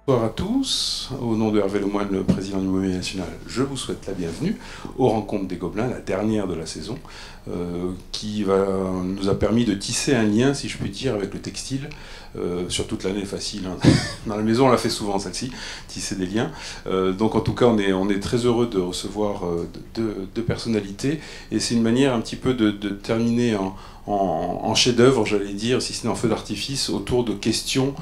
Bonsoir à tous. Au nom de Hervé Lemoine, le président du Mobilier National, je vous souhaite la bienvenue aux Rencontres des Gobelins, la dernière de la saison, qui nous a permis de tisser un lien, si je puis dire, avec le textile. Sur toute l'année, facile. Hein. Dans la maison, on l'a fait souvent, celle-ci, tisser des liens. Donc en tout cas, on est très heureux de recevoir deux personnalités. Et c'est une manière un petit peu de terminer en chef-d'œuvre, j'allais dire, si ce n'est en feu d'artifice, autour de questions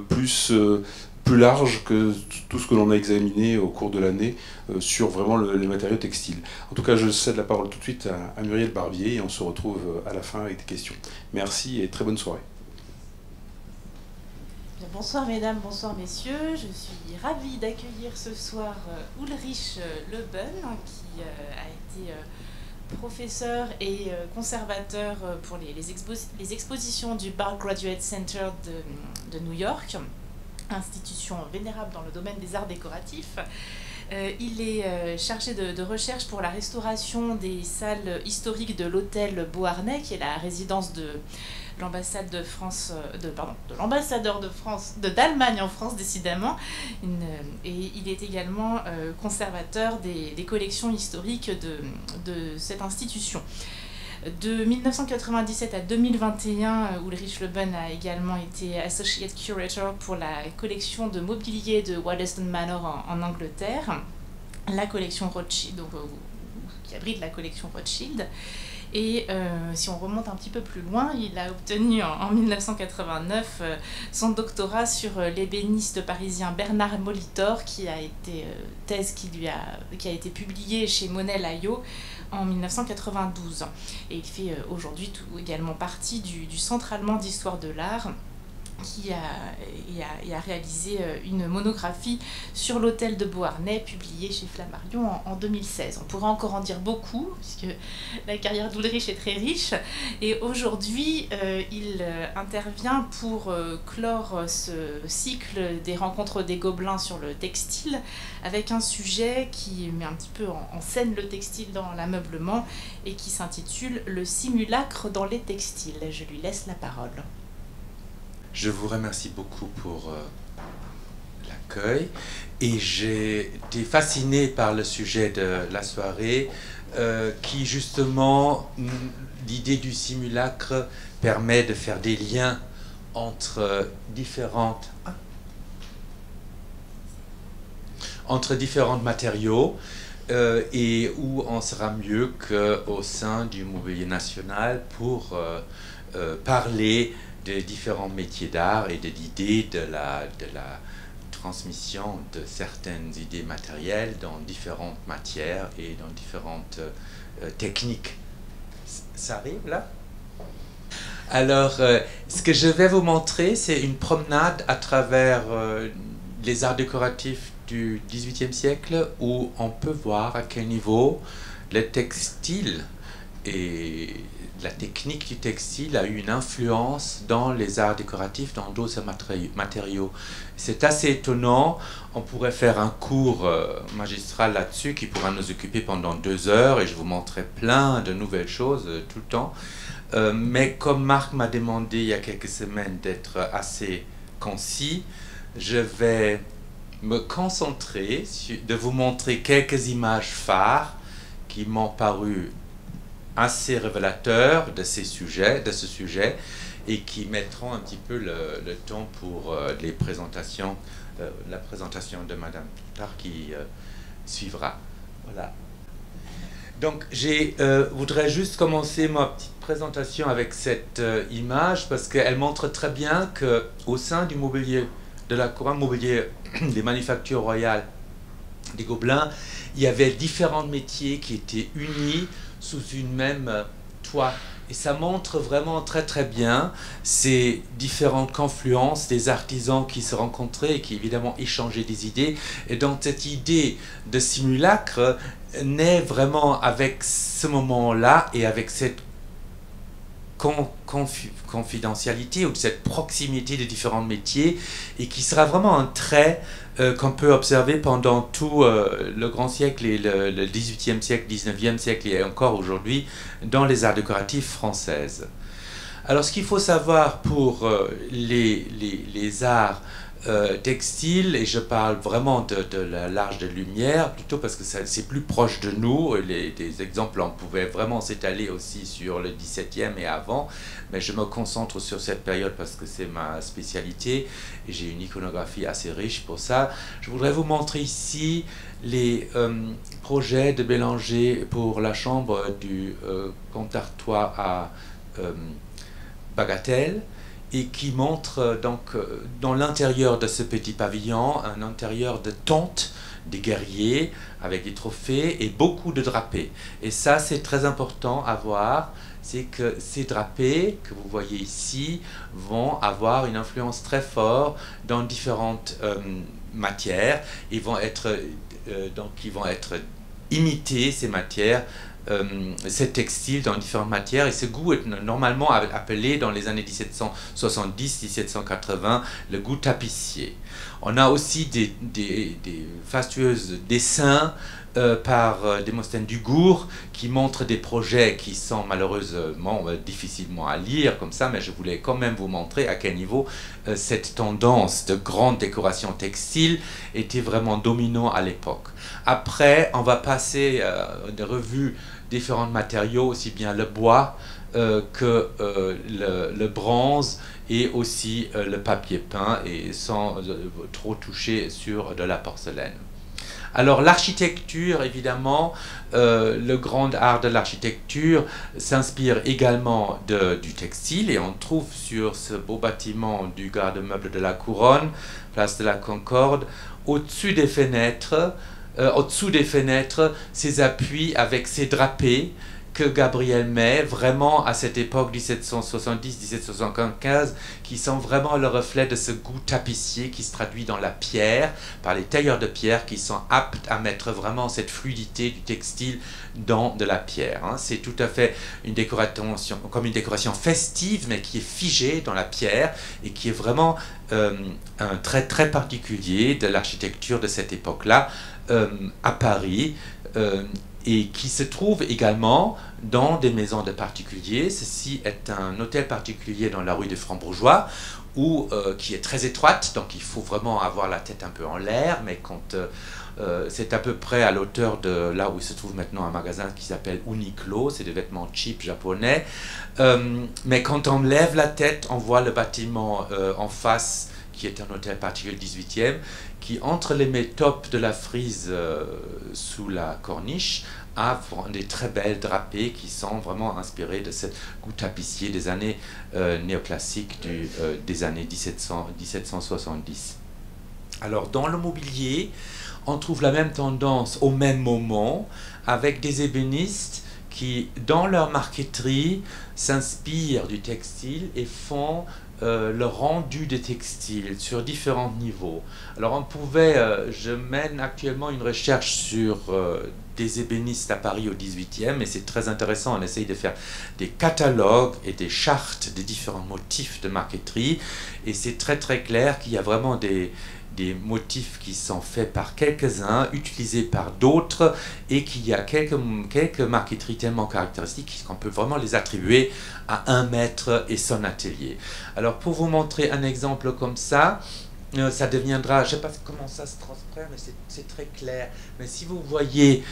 plus large que tout ce que l'on a examiné au cours de l'année sur vraiment les matériaux textiles. En tout cas, je cède la parole tout de suite à Muriel Barbier et on se retrouve à la fin avec des questions. Merci et très bonne soirée. Bonsoir mesdames, bonsoir messieurs. Je suis ravie d'accueillir ce soir Ulrich Leben, qui a été professeur et conservateur pour les expositions du Bard Graduate Center de New York, institution vénérable dans le domaine des arts décoratifs. Il est chargé de recherche pour la restauration des salles historiques de l'hôtel Beauharnais, qui est la résidence de l'ambassade de France, de l'ambassadeur d'Allemagne en France, décidément. Et il est également conservateur des collections historiques de cette institution. De 1997 à 2021, Ulrich Leben a également été Associate Curator pour la collection de mobilier de Waddesdon Manor en Angleterre, la collection Rothschild, qui abrite la collection Rothschild. Et si on remonte un petit peu plus loin, il a obtenu en 1989 son doctorat sur l'ébéniste parisien Bernard Molitor, qui a été thèse qui a été publiée chez Monet-Layot en 1992. Et il fait aujourd'hui également partie du Centre allemand d'histoire de l'art, qui a réalisé une monographie sur l'hôtel de Beauharnais, publiée chez Flammarion en 2016. On pourrait encore en dire beaucoup, puisque la carrière d'Ulrich est très riche. Et aujourd'hui, il intervient pour clore ce cycle des rencontres des Gobelins sur le textile, avec un sujet qui met un petit peu en scène le textile dans l'ameublement et qui s'intitule « Le simulacre dans les textiles ». Je lui laisse la parole. Je vous remercie beaucoup pour l'accueil et j'ai été fasciné par le sujet de la soirée qui justement, l'idée du simulacre permet de faire des liens entre différents matériaux et où on sera mieux qu'au sein du Mobilier National pour parler des différents métiers d'art et de l'idée de la transmission de certaines idées matérielles dans différentes matières et dans différentes techniques. Ça arrive là? Alors, ce que je vais vous montrer, c'est une promenade à travers les arts décoratifs du XVIIIe siècle où on peut voir à quel niveau le textile et la technique du textile a eu une influence dans les arts décoratifs, dans d'autres matériaux. C'est assez étonnant. On pourrait faire un cours magistral là-dessus qui pourra nous occuper pendant 2 heures et je vous montrerai plein de nouvelles choses tout le temps. Mais comme Marc m'a demandé il y a quelques semaines d'être assez concis, je vais me concentrer de vous montrer quelques images phares qui m'ont paru assez révélateurs de ce sujet et qui mettront un petit peu le ton pour les présentations, la présentation de Madame Toutar qui suivra. Voilà. Donc, voudrais juste commencer ma petite présentation avec cette image parce qu'elle montre très bien qu'au sein du mobilier, de la couronne mobilier des manufactures royales des Gobelins, il y avait différents métiers qui étaient unis sous une même toit. Et ça montre vraiment très très bien ces différentes confluences des artisans qui se rencontraient et qui évidemment échangeaient des idées. Et donc cette idée de simulacre naît vraiment avec ce moment-là et avec cette confidentialité ou cette proximité des différents métiers et qui sera vraiment un trait qu'on peut observer pendant tout le grand siècle et le 18e siècle, 19e siècle et encore aujourd'hui dans les arts décoratifs françaises. Alors ce qu'il faut savoir pour les arts textile, et je parle vraiment de l'âge de lumière, plutôt parce que c'est plus proche de nous. Des exemples, on pouvait vraiment s'étaler aussi sur le XVIIe et avant, mais je me concentre sur cette période parce que c'est ma spécialité, et j'ai une iconographie assez riche pour ça. Je voudrais vous montrer ici les projets de Bélanger pour la chambre du Comte d'Artois à Bagatelle, et qui montre donc dans l'intérieur de ce petit pavillon un intérieur de tente des guerriers avec des trophées et beaucoup de drapés. Et ça, c'est très important à voir, c'est que ces drapés que vous voyez ici vont avoir une influence très forte dans différentes matières. Ils vont être imités, ces matières, ces textiles dans différentes matières, et ce goût est normalement appelé dans les années 1770-1780 le goût tapissier. On a aussi des fastueux dessins par Démosthène Dugourc qui montrent des projets qui sont malheureusement difficilement à lire comme ça, mais je voulais quand même vous montrer à quel niveau cette tendance de grande décoration textile était vraiment dominant à l'époque. Après, on va passer de revue différents matériaux, aussi bien le bois que le bronze et aussi le papier peint, et sans trop toucher sur de la porcelaine. Alors l'architecture, évidemment, le grand art de l'architecture s'inspire également du textile, et on trouve sur ce beau bâtiment du garde-meuble de la Couronne, place de la Concorde, au-dessus des fenêtres, ces appuis avec ces drapés que Gabriel met vraiment à cette époque 1770-1775, qui sont vraiment le reflet de ce goût tapissier qui se traduit dans la pierre, par les tailleurs de pierre qui sont aptes à mettre vraiment cette fluidité du textile dans de la pierre. C'est tout à fait une décoration, comme une décoration festive, mais qui est figée dans la pierre, et qui est vraiment un trait très particulier de l'architecture de cette époque-là à Paris, et qui se trouve également dans des maisons de particuliers. Ceci est un hôtel particulier dans la rue des Francs-Bourgeois, qui est très étroite, donc il faut vraiment avoir la tête un peu en l'air, mais quand c'est à peu près à l'auteur de là où il se trouve maintenant un magasin qui s'appelle Uniqlo, c'est des vêtements cheap japonais, mais quand on lève la tête, on voit le bâtiment en face, qui est un hôtel particulier du 18e, qui, entre les métopes de la frise sous la corniche, a des très belles drapées qui sont vraiment inspirées de ce goût tapissier des années néoclassiques des années 1770. Alors, dans le mobilier, on trouve la même tendance au même moment, avec des ébénistes qui, dans leur marqueterie, s'inspirent du textile et font le rendu des textiles sur différents niveaux. Alors on pouvait, je mène actuellement une recherche sur des ébénistes à Paris au 18e, et c'est très intéressant, on essaye de faire des catalogues et des chartes des différents motifs de marqueterie, et c'est très très clair qu'il y a vraiment des motifs qui sont faits par quelques-uns, utilisés par d'autres, et qu'il y a quelques marqueteries tellement caractéristiques qu'on peut vraiment les attribuer à un maître et son atelier. Alors pour vous montrer un exemple comme ça deviendra, je ne sais pas comment ça se transparaît, mais c'est très clair. Mais si vous voyez,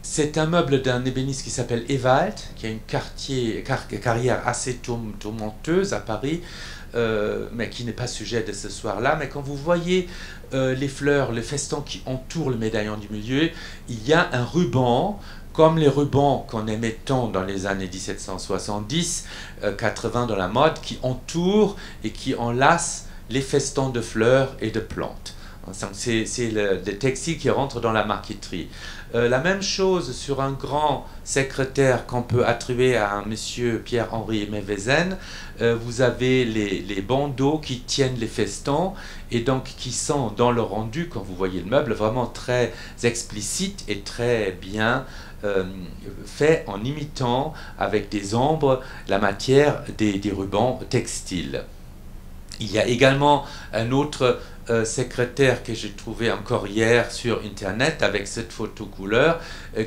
c'est un meuble d'un ébéniste qui s'appelle Ewald, qui a une carrière assez tourmenteuse à Paris, mais qui n'est pas sujet de ce soir-là. Mais quand vous voyez les fleurs, les festons qui entourent le médaillon du milieu, il y a un ruban, comme les rubans qu'on aimait tant dans les années 1770-80 dans la mode, qui entourent et qui enlacent les festons de fleurs et de plantes. C'est des textiles qui rentrent dans la marqueterie. La même chose sur un grand secrétaire qu'on peut attribuer à un monsieur Pierre-Henri Mévezen. Vous avez les bandeaux qui tiennent les festons, et donc qui sont dans le rendu, quand vous voyez le meuble, vraiment très explicite et très bien fait en imitant avec des ombres la matière des rubans textiles. Il y a également un autre secrétaire que j'ai trouvé encore hier sur Internet avec cette photo couleur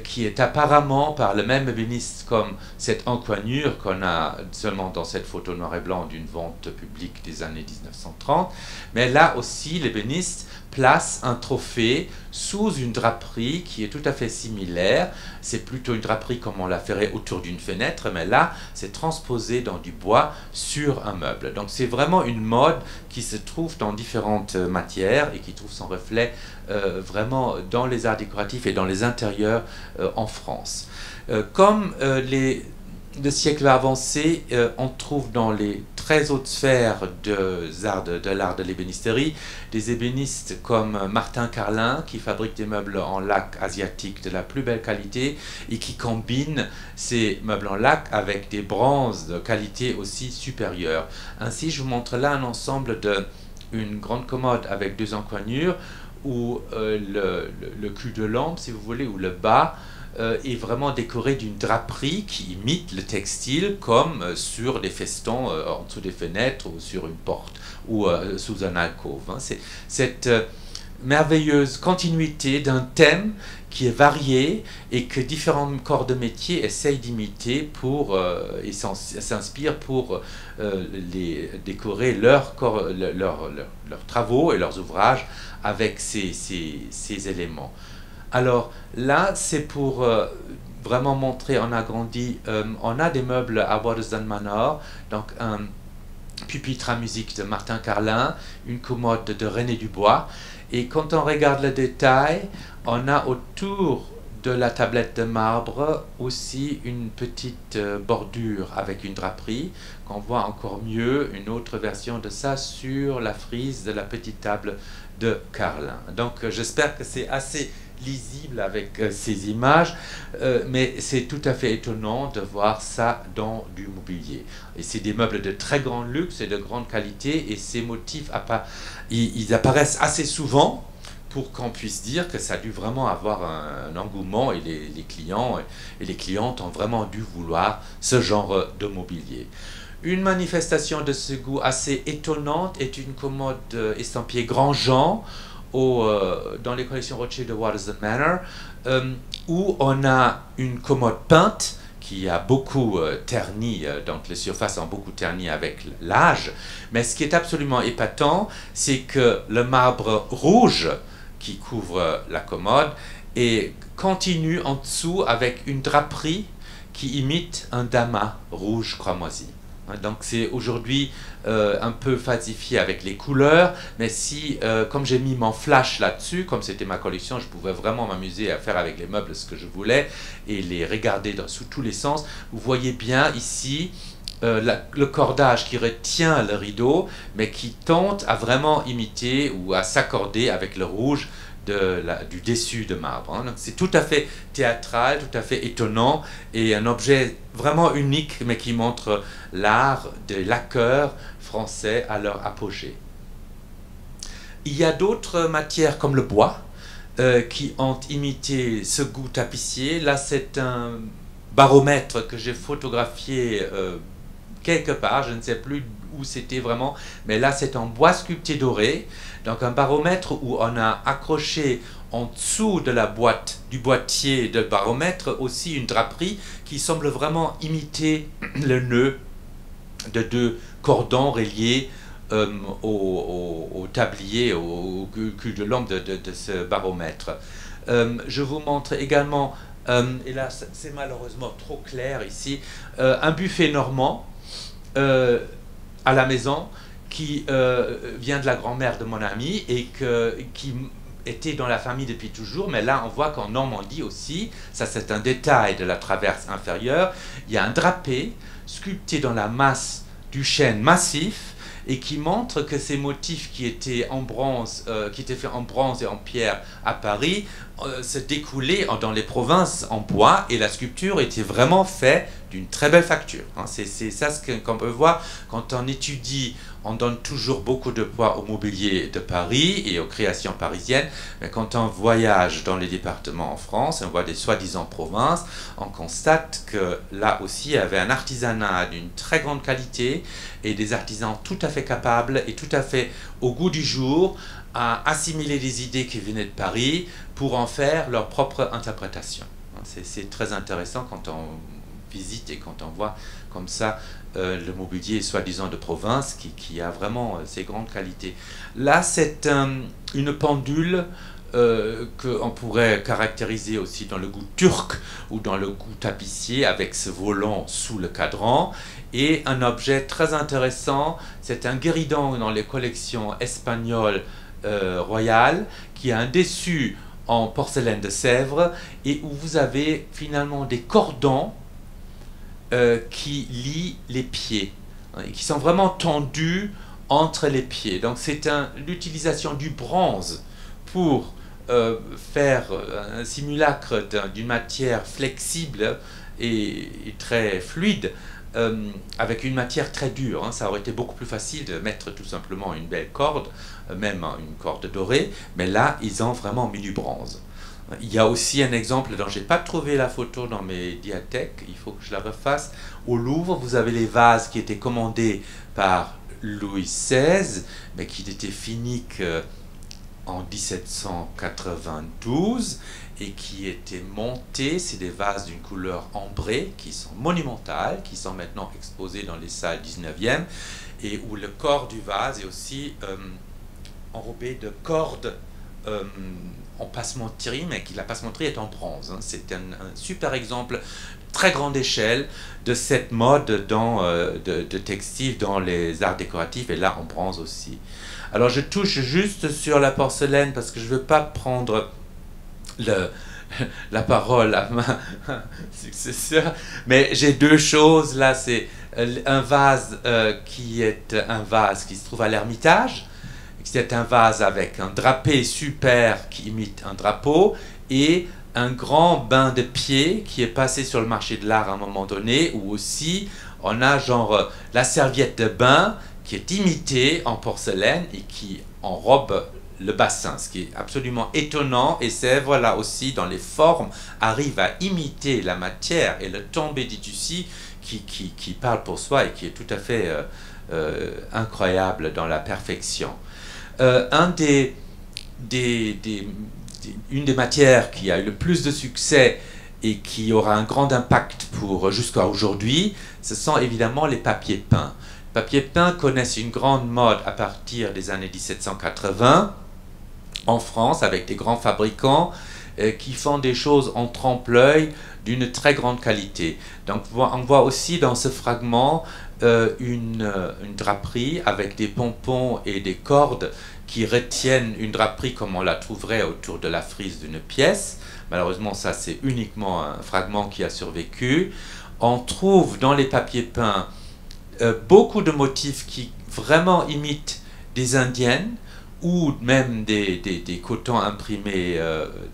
qui est apparemment par le même ébéniste comme cette encoignure qu'on a seulement dans cette photo noir et blanc d'une vente publique des années 1930. Mais là aussi, l'ébéniste place un trophée sous une draperie qui est tout à fait similaire. C'est plutôt une draperie comme on la ferait autour d'une fenêtre, mais là, c'est transposé dans du bois sur un meuble. Donc c'est vraiment une mode qui se trouve dans différentes matières et qui trouve son reflet vraiment dans les arts décoratifs et dans les intérieurs en France. Comme le siècle va avancer, on trouve dans les très hautes sphères de l'art de l'ébénisterie des ébénistes comme Martin Carlin qui fabrique des meubles en lac asiatique de la plus belle qualité et qui combine ces meubles en lac avec des bronzes de qualité aussi supérieure. Ainsi, je vous montre là un ensemble une grande commode avec 2 encoignures où le cul de lampe, si vous voulez, ou le bas est vraiment décoré d'une draperie qui imite le textile comme sur des festons en dessous des fenêtres ou sur une porte ou sous un alcôve. Hein. C'est cette merveilleuse continuité d'un thème qui est varié et que différents corps de métier essayent d'imiter et s'inspirent pour décorer leurs travaux et leurs ouvrages avec ces éléments. Alors là, c'est pour vraiment montrer en agrandi. On a des meubles à Waddesdon Manor, donc un pupitre à musique de Martin Carlin, une commode de René Dubois. Et quand on regarde le détail, on a autour de la tablette de marbre aussi une petite bordure avec une draperie, qu'on voit encore mieux une autre version de ça sur la frise de la petite table de Carlin. Donc j'espère que c'est assez lisible avec ces images, mais c'est tout à fait étonnant de voir ça dans du mobilier. Et c'est des meubles de très grand luxe et de grande qualité, et ces motifs ils apparaissent assez souvent pour qu'on puisse dire que ça a dû vraiment avoir un engouement, et les clients et les clientes ont vraiment dû vouloir ce genre de mobilier. Une manifestation de ce goût assez étonnante est une commode estampillée Grand Jean dans les collections Rothschild de Waddesdon Manor, où on a une commode peinte qui a beaucoup terni, donc les surfaces ont beaucoup terni avec l'âge, mais ce qui est absolument épatant, c'est que le marbre rouge qui couvre la commode et continue en dessous avec une draperie qui imite un damas rouge cramoisi. Donc c'est aujourd'hui un peu falsifié avec les couleurs, mais si, comme j'ai mis mon flash là-dessus, comme c'était ma collection, je pouvais vraiment m'amuser à faire avec les meubles ce que je voulais et les regarder sous tous les sens. Vous voyez bien ici le cordage qui retient le rideau, mais qui tente à vraiment imiter ou à s'accorder avec le rouge du dessus de marbre. Hein. C'est tout à fait théâtral, tout à fait étonnant, et un objet vraiment unique, mais qui montre l'art des laqueurs français à leur apogée. Il y a d'autres matières comme le bois qui ont imité ce goût tapissier. Là, c'est un baromètre que j'ai photographié quelque part, je ne sais plus où c'était vraiment, mais là c'est en bois sculpté doré, donc un baromètre où on a accroché en dessous de la boîte, du boîtier de baromètre, aussi une draperie qui semble vraiment imiter le nœud de 2 cordons reliés au tablier, au cul de lampe de ce baromètre. Je vous montre également, et là c'est malheureusement trop clair ici, un buffet normand à la maison qui vient de la grand-mère de mon ami et qui était dans la famille depuis toujours, mais là on voit qu'en Normandie aussi, ça c'est un détail de la traverse inférieure, il y a un drapé sculpté dans la masse du chêne massif et qui montre que ces motifs qui étaient en bronze, qui étaient faits en bronze et en pierre à Paris, se découlaient dans les provinces en bois, et la sculpture était vraiment faite d'une très belle facture. Hein. C'est ça qu'on peut voir quand on étudie. On donne toujours beaucoup de poids au mobilier de Paris et aux créations parisiennes, mais quand on voyage dans les départements en France, on voit des soi-disant provinces, on constate que là aussi il y avait un artisanat d'une très grande qualité et des artisans tout à fait capables et tout à fait au goût du jour à assimiler des idées qui venaient de Paris pour en faire leur propre interprétation. C'est très intéressant quand on visite et quand on voit comme ça le mobilier soi-disant de province qui a vraiment ses grandes qualités. Là, c'est une pendule qu'on pourrait caractériser aussi dans le goût turc ou dans le goût tapissier avec ce volant sous le cadran. Et un objet très intéressant, c'est un guéridon dans les collections espagnoles royales qui a un dessus en porcelaine de Sèvres et où vous avez finalement des cordons qui lient les pieds, et qui sont vraiment tendus entre les pieds. Donc c'est l'utilisation du bronze pour faire un simulacre d'une matière flexible et très fluide, avec une matière très dure. Ça aurait été beaucoup plus facile de mettre tout simplement une belle corde, même une corde dorée, mais là ils ont vraiment mis du bronze. Il y a aussi un exemple dont je n'ai pas trouvé la photo dans mes diathèques, il faut que je la refasse. Au Louvre, vous avez les vases qui étaient commandés par Louis XVI, mais qui n'étaient finis qu'en 1792 et qui étaient montés. C'est des vases d'une couleur ambrée qui sont monumentales, qui sont maintenant exposés dans les salles 19e et où le corps du vase est aussi enrobé de cordes en passementerie, mais la passementerie est en bronze. C'est un super exemple, très grande échelle, de cette mode de textile dans les arts décoratifs, et là en bronze aussi. Alors je touche juste sur la porcelaine parce que je ne veux pas prendre la parole à ma successeur, mais j'ai deux choses là. C'est un vase qui est un vase qui se trouve à l'Ermitage. C'est un vase avec un drapé super qui imite un drapeau et un grand bain de pied qui est passé sur le marché de l'art à un moment donné, où aussi on a genre la serviette de bain qui est imitée en porcelaine et qui enrobe le bassin, ce qui est absolument étonnant. Et Sèvres, là aussi, dans les formes, arrive à imiter la matière et le tombé du tissu qui parle pour soi et qui est tout à fait incroyable dans la perfection. Une des matières qui a eu le plus de succès et qui aura un grand impact pour jusqu'à aujourd'hui, ce sont évidemment les papiers peints. Les papiers peints connaissent une grande mode à partir des années 1780 en France, avec des grands fabricants qui font des choses en trompe-l'œil d'une très grande qualité. Donc on voit aussi dans ce fragment une draperie avec des pompons et des cordes qui retiennent une draperie comme on la trouverait autour de la frise d'une pièce. Malheureusement, ça c'est uniquement un fragment qui a survécu. On trouve dans les papiers peints beaucoup de motifs qui vraiment imitent des indiennes ou même des cotons imprimés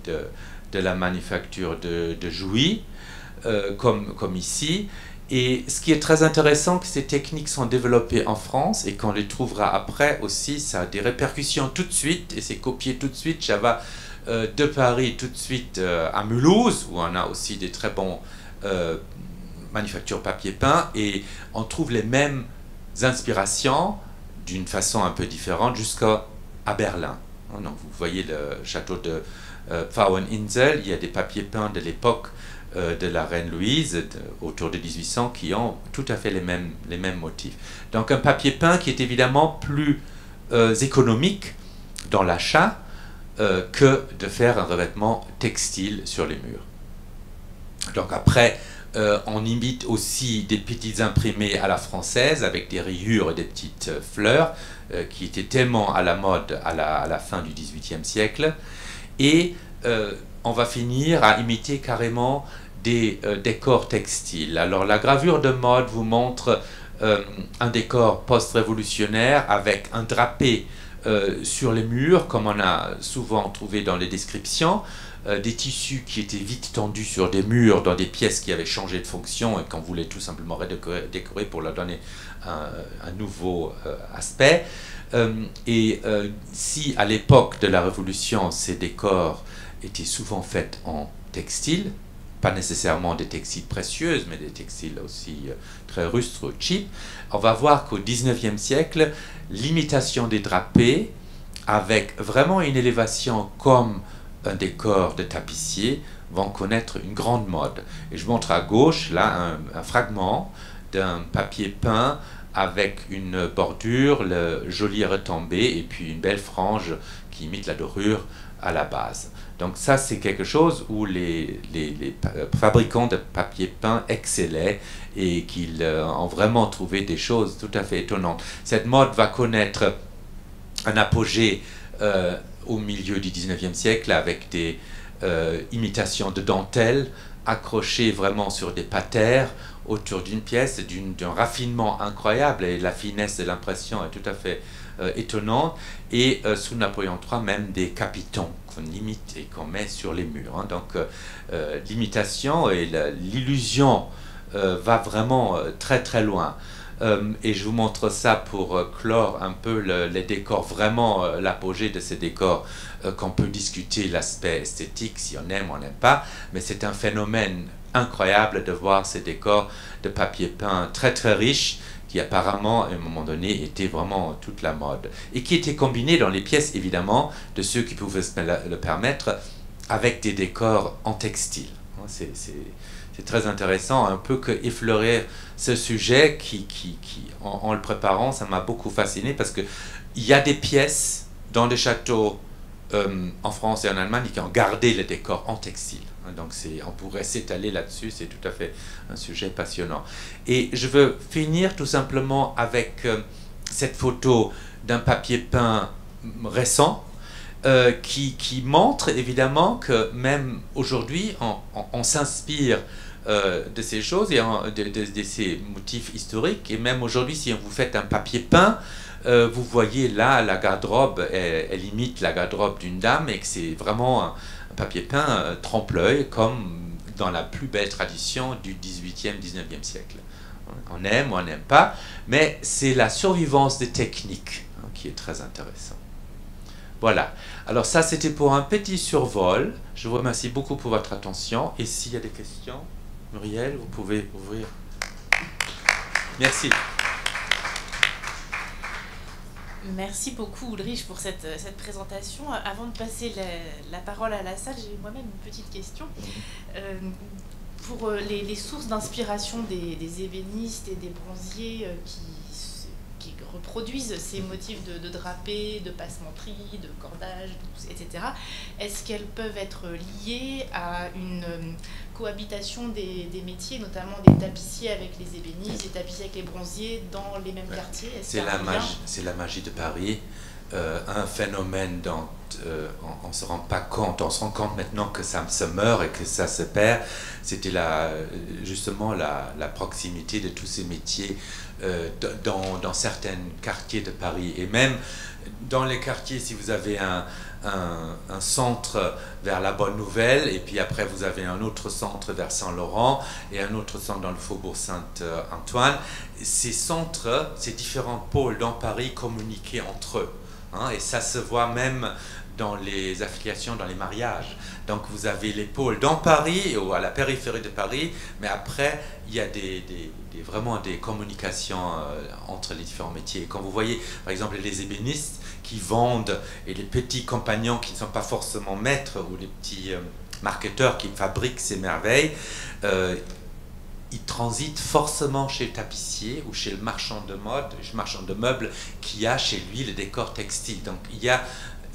de la manufacture de Jouy, comme ici. Et ce qui est très intéressant, que ces techniques sont développées en France et qu'on les trouvera après aussi, ça a des répercussions tout de suite et c'est copié tout de suite. Ça va de Paris tout de suite à Mulhouse, où on a aussi des très bons manufactures papier peint, et on trouve les mêmes inspirations d'une façon un peu différente jusqu'à Berlin. Donc vous voyez le château de Pfaueninsel, il y a des papiers peints de l'époque de la reine Louise, autour de 1800, qui ont tout à fait les mêmes motifs. Donc un papier peint qui est évidemment plus économique dans l'achat que de faire un revêtement textile sur les murs. Donc après, on imite aussi des petites imprimés à la française avec des rayures et des petites fleurs qui étaient tellement à la mode à la fin du XVIIIe siècle. Et on va finir à imiter carrément des décors textiles. Alors la gravure de mode vous montre un décor post-révolutionnaire avec un drapé sur les murs, comme on a souvent trouvé dans les descriptions, des tissus qui étaient vite tendus sur des murs dans des pièces qui avaient changé de fonction et qu'on voulait tout simplement décorer pour leur donner un nouveau aspect. Si à l'époque de la Révolution, ces décors étaient souvent faits en textile, pas nécessairement des textiles précieuses, mais des textiles aussi très rustres, cheap, on va voir qu'au XIXe siècle, l'imitation des drapés avec vraiment une élévation comme un décor de tapissier, vont connaître une grande mode. Et je montre à gauche, là, un fragment d'un papier peint avec une bordure, le joli retombé, et puis une belle frange qui imite la dorure à la base. Donc ça, c'est quelque chose où les fabricants de papier peint excellaient et qu'ils ont vraiment trouvé des choses tout à fait étonnantes. Cette mode va connaître un apogée au milieu du 19e siècle avec des imitations de dentelles accrochées vraiment sur des patères autour d'une pièce, d'un raffinement incroyable, et la finesse de l'impression est tout à fait étonnante. Et sous Napoléon III, même des capitons qu'on imite et qu'on met sur les murs. Hein. Donc l'imitation et l'illusion va vraiment très très loin. Et je vous montre ça pour clore un peu les décors, vraiment l'apogée de ces décors, qu'on peut discuter l'aspect esthétique, si on aime ou on n'aime pas, mais c'est un phénomène incroyable de voir ces décors de papier peint très très riches, qui apparemment, à un moment donné, étaient vraiment toute la mode. Et qui étaient combinés dans les pièces, évidemment, de ceux qui pouvaient se le permettre, avec des décors en textile. C'est très intéressant, un peu que effleurer ce sujet qui en le préparant, ça m'a beaucoup fasciné, parce qu'il y a des pièces dans des châteaux en France et en Allemagne qui ont gardé le décor en textile. Donc on pourrait s'étaler là-dessus, c'est tout à fait un sujet passionnant. Et je veux finir tout simplement avec cette photo d'un papier peint récent, qui montre évidemment que même aujourd'hui, on s'inspire de ces choses et de ces motifs historiques. Et même aujourd'hui, si vous faites un papier peint, vous voyez là la garde-robe, elle imite la garde-robe d'une dame, et que c'est vraiment un papier peint trompe-l'œil, comme dans la plus belle tradition du 18e, 19e siècle. On aime ou on n'aime pas, mais c'est la survivance des techniques qui est très intéressante. Voilà. Alors ça, c'était pour un petit survol. Je vous remercie beaucoup pour votre attention. Et s'il y a des questions, Muriel, vous pouvez ouvrir. Merci. Merci beaucoup Ulrich pour cette présentation. Avant de passer la parole à la salle, j'ai moi-même une petite question. Pour les sources d'inspiration des ébénistes et des bronziers qui reproduisent ces motifs de drapé, de passementerie, de cordage, etc., est-ce qu'elles peuvent être liées à une cohabitation des métiers, notamment des tapissiers avec les ébénistes, des tapissiers avec les bronziers dans les mêmes quartiers? C'est la magie de Paris, un phénomène dont on ne se rend pas compte. On se rend compte maintenant que ça se meurt et que ça se perd. C'était justement la proximité de tous ces métiers dans certains quartiers de Paris. Et même dans les quartiers, si vous avez un centre vers la Bonne Nouvelle, et puis après vous avez un autre centre vers Saint-Laurent, et un autre centre dans le faubourg Saint-Antoine, ces centres, ces différents pôles dans Paris communiquaient entre eux. Hein, et ça se voit même dans les affiliations, dans les mariages. Donc vous avez les pôles dans Paris ou à la périphérie de Paris, mais après il y a vraiment des communications entre les différents métiers. Quand vous voyez par exemple les ébénistes qui vendent, et les petits compagnons qui ne sont pas forcément maîtres, ou les petits marketeurs qui fabriquent ces merveilles, il transite forcément chez le tapissier ou chez le marchand de mode, le marchand de meubles qui a chez lui le décor textile. Donc il y a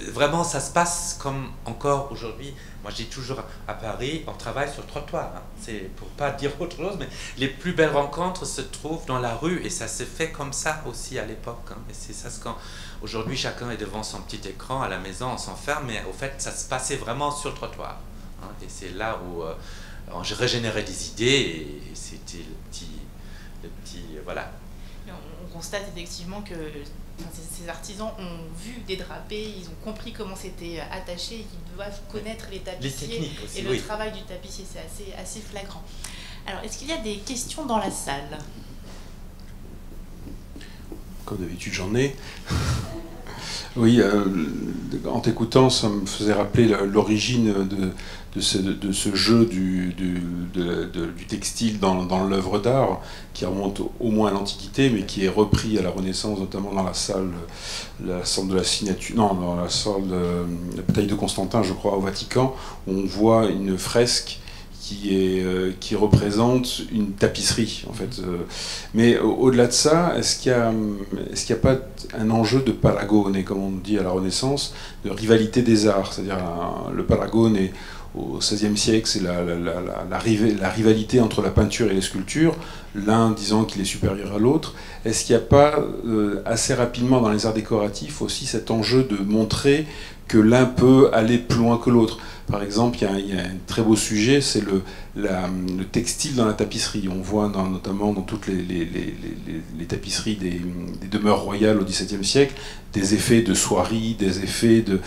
vraiment, ça se passe comme encore aujourd'hui. Moi je dis toujours à Paris, on travaille sur le trottoir. Hein. C'est pour pas dire autre chose, mais les plus belles rencontres se trouvent dans la rue, et ça s'est fait comme ça aussi à l'époque. Hein. Et c'est ça ce qu'aujourd'hui chacun est devant son petit écran à la maison, on s'enferme, mais au fait ça se passait vraiment sur le trottoir. Hein. Et c'est là où j'ai régénéré des idées, et c'était le petit voilà. On constate effectivement que ces artisans ont vu des drapés, ils ont compris comment c'était attaché, et qu'ils doivent connaître les tapissiers aussi, et le travail du tapissier, c'est assez flagrant. Alors, est-ce qu'il y a des questions dans la salle? Comme d'habitude, j'en ai. Oui, en t'écoutant, ça me faisait rappeler l'origine de ce jeu du textile dans l'œuvre d'art, qui remonte au moins à l'Antiquité, mais qui est repris à la Renaissance, notamment dans la salle de la signature, non, dans la salle de la bataille de Constantin, je crois, au Vatican, où on voit une fresque qui représente une tapisserie, en fait. Mais au-delà de ça, est-ce qu'il y a pas un enjeu de paragone, comme on dit à la Renaissance, de rivalité des arts? C'est-à-dire, le paragone au XVIe siècle, c'est la rivalité entre la peinture et les sculptures, l'un disant qu'il est supérieur à l'autre. Est-ce qu'il n'y a pas assez rapidement dans les arts décoratifs aussi cet enjeu de montrer que l'un peut aller plus loin que l'autre? Par exemple, il y a un très beau sujet, c'est le textile dans la tapisserie. On voit notamment dans toutes les tapisseries des demeures royales au XVIIe siècle des effets de soierie, des effets de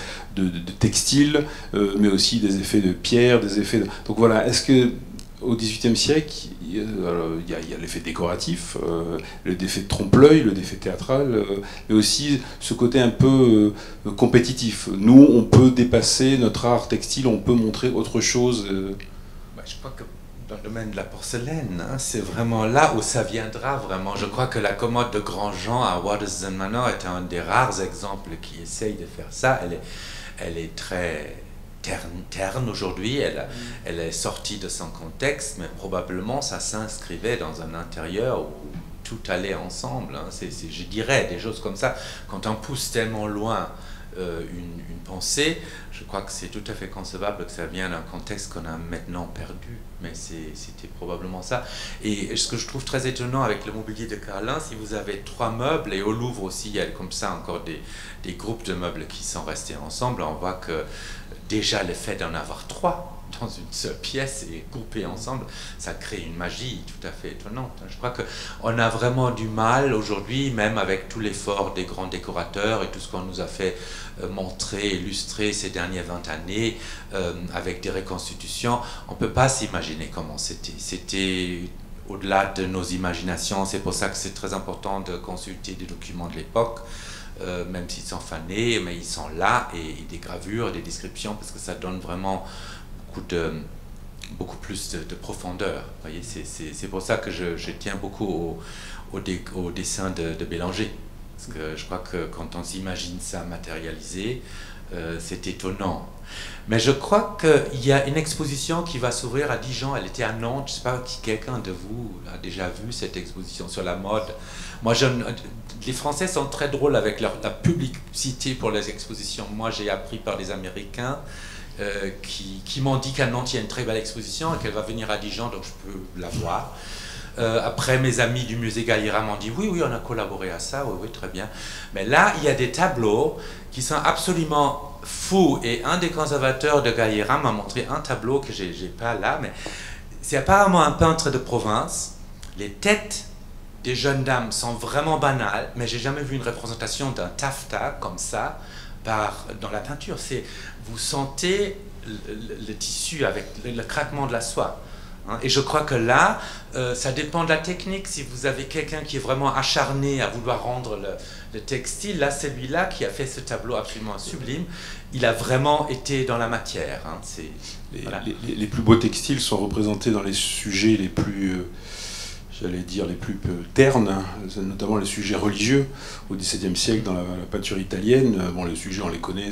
textile, mais aussi des effets de pierre, des effets. Donc voilà, est-ce que au XVIIIe siècle, il y a l'effet décoratif, l'effet de trompe-l'œil, l'effet théâtral, mais aussi ce côté un peu compétitif. Nous, on peut dépasser notre art textile, on peut montrer autre chose. Je crois que dans le domaine de la porcelaine, hein, c'est vraiment là où ça viendra vraiment. Je crois que la commode de Grandjean à Waddesdon Manor est un des rares exemples qui essaye de faire ça. Elle est très terne aujourd'hui, elle est sortie de son contexte, mais probablement ça s'inscrivait dans un intérieur où tout allait ensemble. Hein. Je dirais des choses comme ça. Quand on pousse tellement loin une pensée, je crois que c'est tout à fait concevable que ça vienne d'un contexte qu'on a maintenant perdu, mais c'était probablement ça. Et ce que je trouve très étonnant avec le mobilier de Carlin, si vous avez 3 meubles, et au Louvre aussi il y a comme ça encore des groupes de meubles qui sont restés ensemble, on voit que déjà le fait d'en avoir 3 dans une seule pièce et groupés ensemble, ça crée une magie tout à fait étonnante. Je crois qu'on a vraiment du mal aujourd'hui, même avec tout l'effort des grands décorateurs et tout ce qu'on nous a fait montrer, illustrer ces dernières 20 années, avec des reconstitutions, on ne peut pas s'imaginer comment c'était. C'était au-delà de nos imaginations, c'est pour ça que c'est très important de consulter des documents de l'époque, même s'ils sont fanés, mais ils sont là, et des gravures, des descriptions, parce que ça donne vraiment beaucoup plus de profondeur. Vous voyez, c'est pour ça que je tiens beaucoup au dessin de Bélanger. Parce que je crois que quand on s'imagine ça matérialisé, c'est étonnant. Mais je crois qu'il y a une exposition qui va s'ouvrir à Dijon. Elle était à Nantes. Je ne sais pas si quelqu'un de vous a déjà vu cette exposition sur la mode. Moi, les Français sont très drôles avec la publicité pour les expositions. Moi, j'ai appris par les Américains qui m'ont dit qu'à Nantes, il y a une très belle exposition et qu'elle va venir à Dijon, donc je peux la voir. Après, mes amis du musée Galliera m'ont dit oui, on a collaboré à ça, oui, très bien. Mais là, il y a des tableaux qui sont absolument fous. Et un des conservateurs de Galliera m'a montré un tableau que j'ai pas là, mais c'est apparemment un peintre de province. Les têtes des jeunes dames sont vraiment banales, mais j'ai jamais vu une représentation d'un taffetas comme ça dans la peinture. Vous sentez le tissu avec le craquement de la soie. Et je crois que là, ça dépend de la technique. Si vous avez quelqu'un qui est vraiment acharné à vouloir rendre le textile, là, celui-là qui a fait ce tableau absolument sublime, il a vraiment été dans la matière. Hein. Voilà. Les plus beaux textiles sont représentés dans les sujets les plus, j'allais dire, les plus ternes, notamment les sujets religieux. Au XVIIe siècle, dans la peinture italienne, bon, les sujets, on les connaît,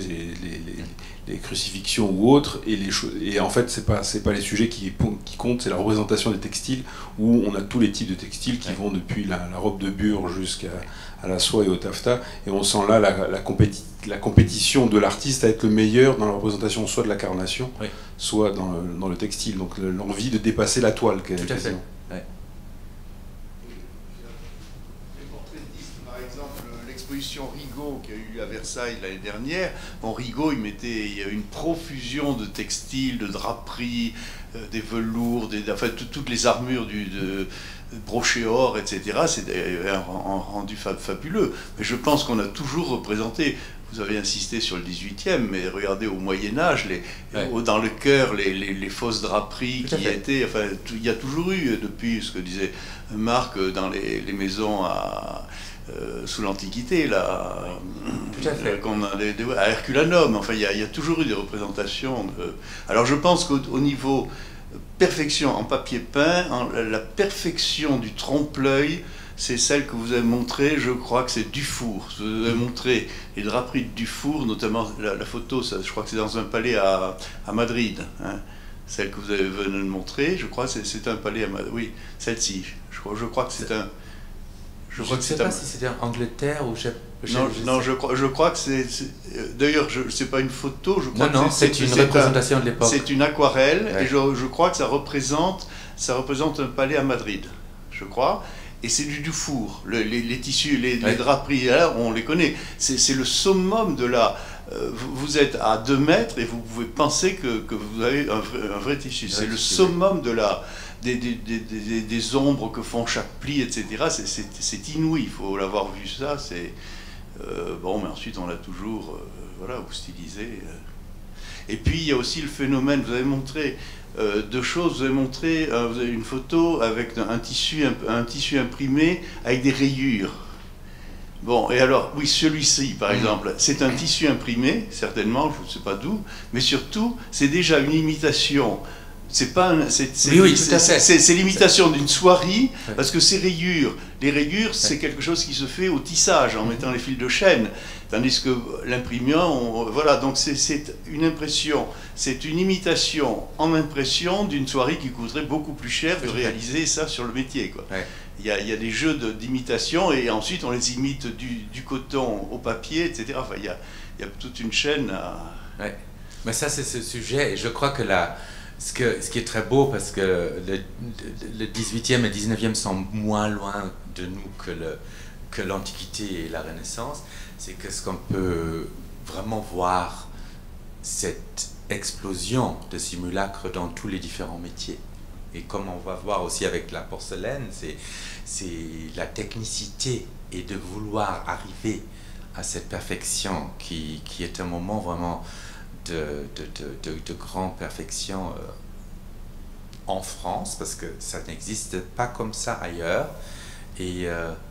les crucifixions ou autres, et en fait, c'est pas les sujets qui comptent, c'est la représentation des textiles, où on a tous les types de textiles qui vont depuis la robe de bure jusqu'à la soie et au taffetas, et on sent là la compétition de l'artiste à être le meilleur dans la représentation soit de la carnation, soit dans le textile, donc l'envie de dépasser la toile. Tout à fait. L'exposition Rigaud qui a eu lieu à Versailles l'année dernière, bon, Rigaud, il y a une profusion de textiles, de draperies, des velours, enfin, toutes les armures de broché or, etc. C'est un rendu fabuleux. Mais je pense qu'on a toujours représenté, vous avez insisté sur le 18e, mais regardez au Moyen-Âge, dans le chœur, les fausses draperies qui étaient... Enfin, il y a toujours eu, depuis ce que disait Marc, dans les maisons sous l'Antiquité, là, Tout à fait. qu'on a à Herculanum. Enfin, il y a toujours eu des représentations. Alors, je pense qu'au niveau perfection en papier peint, la perfection du trompe-l'œil, c'est celle que vous avez montrée, je crois que c'est Dufour. Vous avez montré les draperies de Dufour, notamment la photo, ça, je crois que c'est dans un palais à Madrid. Hein. Celle que vous avez venu de montrer, je crois que c'est un palais à Madrid. Oui, celle-ci. Je crois que c'est un... Je ne sais pas si c'était en Angleterre ou... je crois que c'est... D'ailleurs, c'est pas une photo, je crois non, que c'est une représentation de l'époque. C'est une aquarelle, ouais. Et je crois que ça représente un palais à Madrid, je crois. Et c'est du Dufour. Les tissus, les draperies, là, on les connaît. C'est le summum de la... vous êtes à 2 mètres et vous pouvez penser que vous avez un vrai tissu. C'est le summum de la... Des ombres que font chaque pli, etc. C'est inouï, il faut l'avoir vu ça. Bon, mais ensuite on l'a toujours voilà, stylisé. Et puis il y a aussi le phénomène, vous avez montré 2 choses, vous avez une photo avec un tissu imprimé avec des rayures. Bon, et alors, oui, celui-ci, par exemple, c'est un tissu imprimé, certainement, je ne sais pas d'où, mais surtout, c'est déjà une imitation. C'est pas c'est l'imitation d'une soierie, parce que ces rayures, les rayures, c'est quelque chose qui se fait au tissage, en mettant les fils de chêne, tandis que l'imprimant, voilà, donc c'est une impression, c'est une imitation en impression d'une soierie qui coûterait beaucoup plus cher de réaliser ça sur le métier, quoi. Ouais. Il y a des jeux d'imitation, et ensuite on les imite du coton au papier, etc. Enfin, il y a toute une chaîne à... Ouais. Mais ça, c'est ce sujet, et je crois que ce qui est très beau, parce que le 18e et 19e sont moins loin de nous que l'Antiquité et la Renaissance, c'est que ce qu'on peut vraiment voir, cette explosion de simulacres dans tous les différents métiers. Et comme on va voir aussi avec la porcelaine, c'est la technicité et de vouloir arriver à cette perfection qui est un moment vraiment de grande perfection en France, parce que ça n'existe pas comme ça ailleurs. Et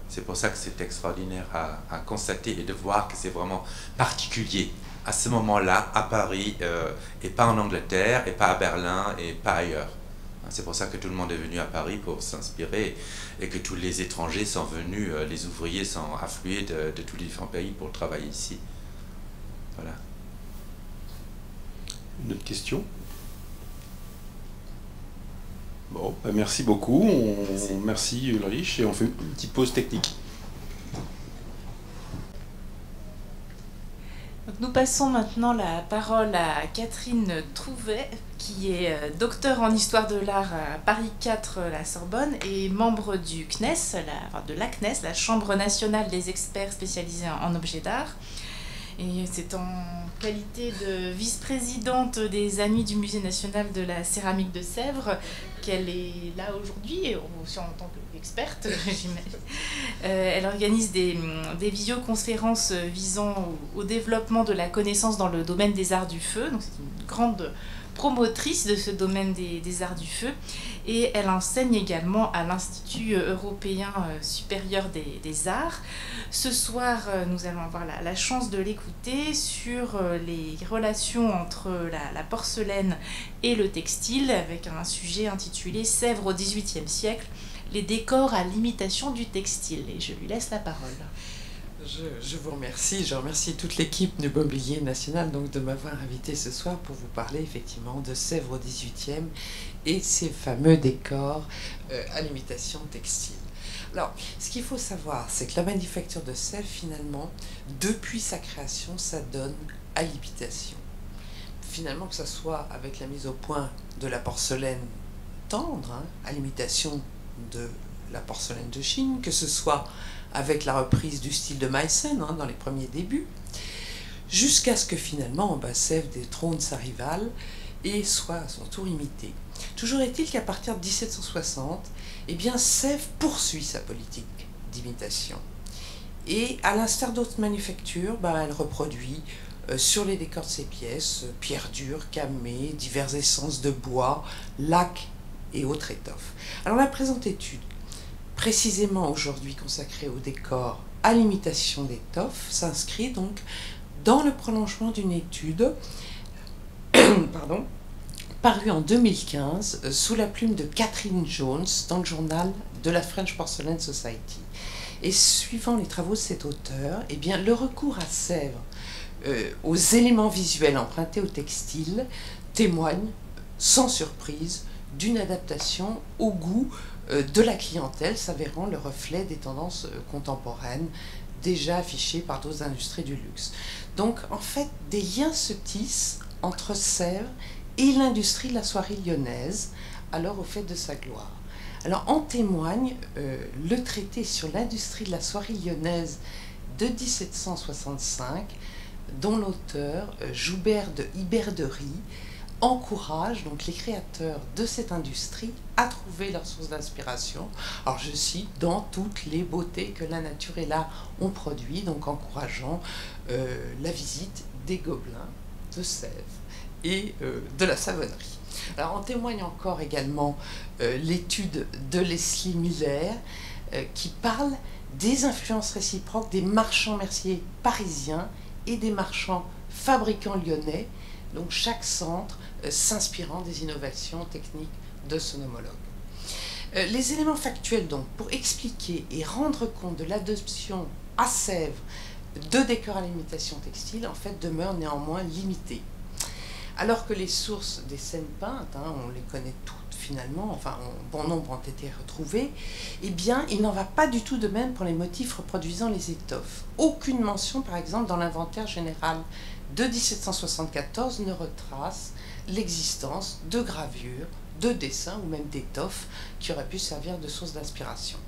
c'est pour ça que c'est extraordinaire à constater et de voir que c'est vraiment particulier à ce moment-là, à Paris, et pas en Angleterre, et pas à Berlin, et pas ailleurs. C'est pour ça que tout le monde est venu à Paris pour s'inspirer, et que tous les étrangers sont venus, les ouvriers sont afflués de tous les différents pays pour travailler ici. Voilà. Une autre question? Bon, bah merci beaucoup. Merci Ulrich, et on fait une petite pause technique. Donc nous passons maintenant la parole à Catherine Trouvet, qui est docteure en histoire de l'art à Paris 4, la Sorbonne, et membre du CNES, de la CNES, la Chambre nationale des experts spécialisés en objets d'art. Et c'est en qualité de vice-présidente des Amis du Musée national de la céramique de Sèvres qu'elle est là aujourd'hui, aussi en tant qu'experte, j'imagine. Elle organise des visioconférences visant au développement de la connaissance dans le domaine des arts du feu. Donc c'est une grande promotrice de ce domaine des arts du feu, et elle enseigne également à l'Institut européen supérieur des arts. Ce soir, nous allons avoir la chance de l'écouter sur les relations entre la porcelaine et le textile, avec un sujet intitulé « Sèvres au XVIIIe siècle, les décors à l'imitation du textile ». Et je lui laisse la parole. Je vous remercie, je remercie toute l'équipe du Mobilier National donc, de m'avoir invité ce soir pour vous parler effectivement de Sèvres au XVIIIe et ces fameux décors à l'imitation textile. Alors, ce qu'il faut savoir, c'est que la manufacture de Sèvres, finalement, depuis sa création, ça donne à l'imitation. Finalement, que ce soit avec la mise au point de la porcelaine tendre, hein, à l'imitation de la porcelaine de Chine, que ce soit avec la reprise du style de Meissen hein, dans les premiers débuts, jusqu'à ce que finalement Sèvres détrône sa rivale et soit à son tour imité. Toujours est-il qu'à partir de 1760, eh bien, Sèvres poursuit sa politique d'imitation. Et à l'instar d'autres manufactures, elle reproduit sur les décors de ses pièces, pierre dure, camée, diverses essences de bois, lac et autres étoffes. Alors la présente étude, précisément aujourd'hui consacrée au décor à l'imitation d'étoffe s'inscrit donc dans le prolongement d'une étude pardon, parue en 2015 sous la plume de Catherine Jones dans le journal de la French Porcelain Society. Et suivant les travaux de cet auteur, eh bien, le recours à Sèvres aux éléments visuels empruntés au textile témoigne sans surprise d'une adaptation au goût de la clientèle, s'avérant le reflet des tendances contemporaines déjà affichées par d'autres industries du luxe. Donc en fait, des liens se tissent entre Sèvres et l'industrie de la soierie lyonnaise, alors au fait de sa gloire. Alors en témoigne le traité sur l'industrie de la soierie lyonnaise de 1765, dont l'auteur, Joubert de Iberderie, encourage donc les créateurs de cette industrie à trouver leur source d'inspiration. Alors je cite, dans toutes les beautés que la nature et l'art ont produit, donc encourageant la visite des Gobelins de Sèvres et de la savonnerie. Alors en témoigne encore également l'étude de Leslie Miller qui parle des influences réciproques des marchands merciers parisiens et des marchands fabricants lyonnais, donc chaque centre s'inspirant des innovations techniques de son homologue. Les éléments factuels donc pour expliquer et rendre compte de l'adoption à Sèvres de décors à l'imitation textile en fait demeurent néanmoins limités. Alors que les sources des scènes peintes, on les connaît toutes finalement, enfin bon nombre ont été retrouvées, eh bien il n'en va pas du tout de même pour les motifs reproduisant les étoffes. Aucune mention par exemple dans l'inventaire général de 1774 ne retrace l'existence de gravures, de dessins ou même d'étoffes qui auraient pu servir de source d'inspiration.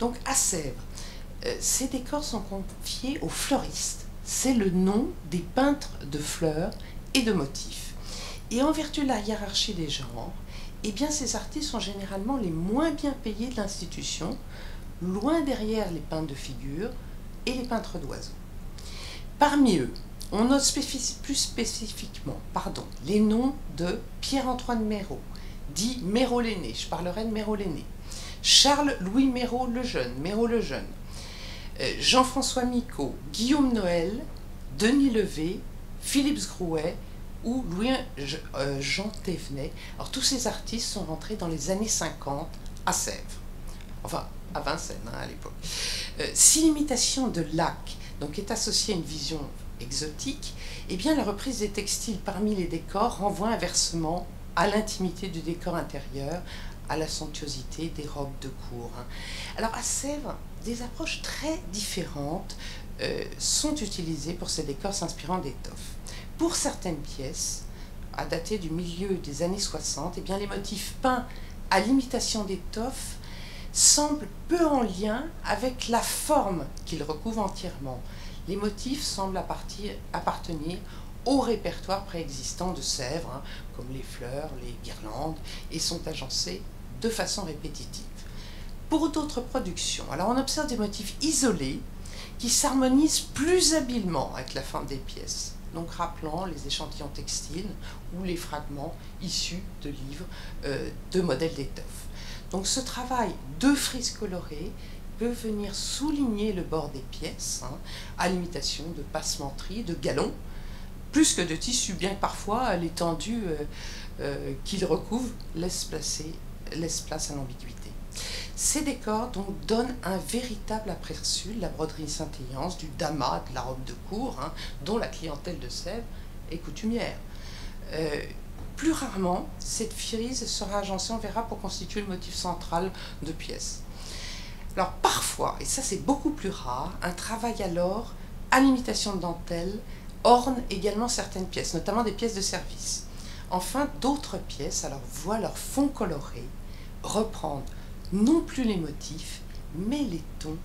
Donc à Sèvres, ces décors sont confiés aux fleuristes. C'est le nom des peintres de fleurs et de motifs. Et en vertu de la hiérarchie des genres, eh bien ces artistes sont généralement les moins bien payés de l'institution, loin derrière les peintres de figures et les peintres d'oiseaux. Parmi eux, on note plus spécifiquement les noms de Pierre-Antoine Méraud, dit Méraud l'aîné, je parlerai de Méraud l'aîné, Charles-Louis Méraud le Jeune, Jean-François Micot, Guillaume Noël, Denis Levé, Philippe Grouet ou Louis-Jean Thévenet. Alors tous ces artistes sont rentrés dans les années 50 à Sèvres, enfin à Vincennes à l'époque. Si l'imitation de lac donc, est associée à une vision exotique, eh bien la reprise des textiles parmi les décors renvoie inversement à l'intimité du décor intérieur, à la somptuosité des robes de cour. Alors à Sèvres, des approches très différentes sont utilisées pour ces décors s'inspirant d'étoffes. Pour certaines pièces, à dater du milieu des années 60, eh bien les motifs peints à l'imitation d'étoffes semblent peu en lien avec la forme qu'ils recouvrent entièrement. Les motifs semblent appartenir au répertoire préexistant de Sèvres, comme les fleurs, les guirlandes, et sont agencés de façon répétitive. Pour d'autres productions, alors on observe des motifs isolés qui s'harmonisent plus habilement avec la forme des pièces, donc rappelant les échantillons textiles ou les fragments issus de livres de modèles d'étoffes. Donc ce travail de frises colorées peut venir souligner le bord des pièces, à l'imitation de passementeries, de galons, plus que de tissus, bien que parfois l'étendue qu'il recouvre laisse place à l'ambiguïté. Ces décors donc donnent un véritable aperçu de la broderie scintillante, du damas, de la robe de cour, dont la clientèle de Sèvres est coutumière. Plus rarement, cette frise sera agencée, on verra, pour constituer le motif central de pièces. Alors parfois, et ça c'est beaucoup plus rare, un travail alors à l'imitation de dentelle orne également certaines pièces, notamment des pièces de service. Enfin, d'autres pièces alors voient leur fond coloré reprendre non plus les motifs, mais les tons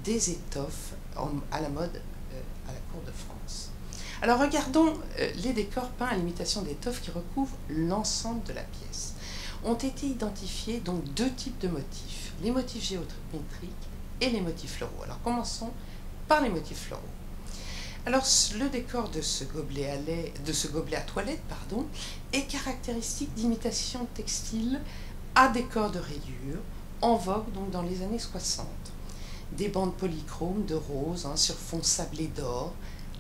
des étoffes à la mode à la cour de France. Alors regardons les décors peints à l'imitation d'étoffes qui recouvrent l'ensemble de la pièce. Ont été identifiés donc deux types de motifs, les motifs géométriques et les motifs floraux. Alors commençons par les motifs floraux. Alors le décor de ce gobelet à toilette est caractéristique d'imitation textile à décor de rayures, en vogue donc dans les années 60. des bandes polychromes de rose sur fond sablé d'or,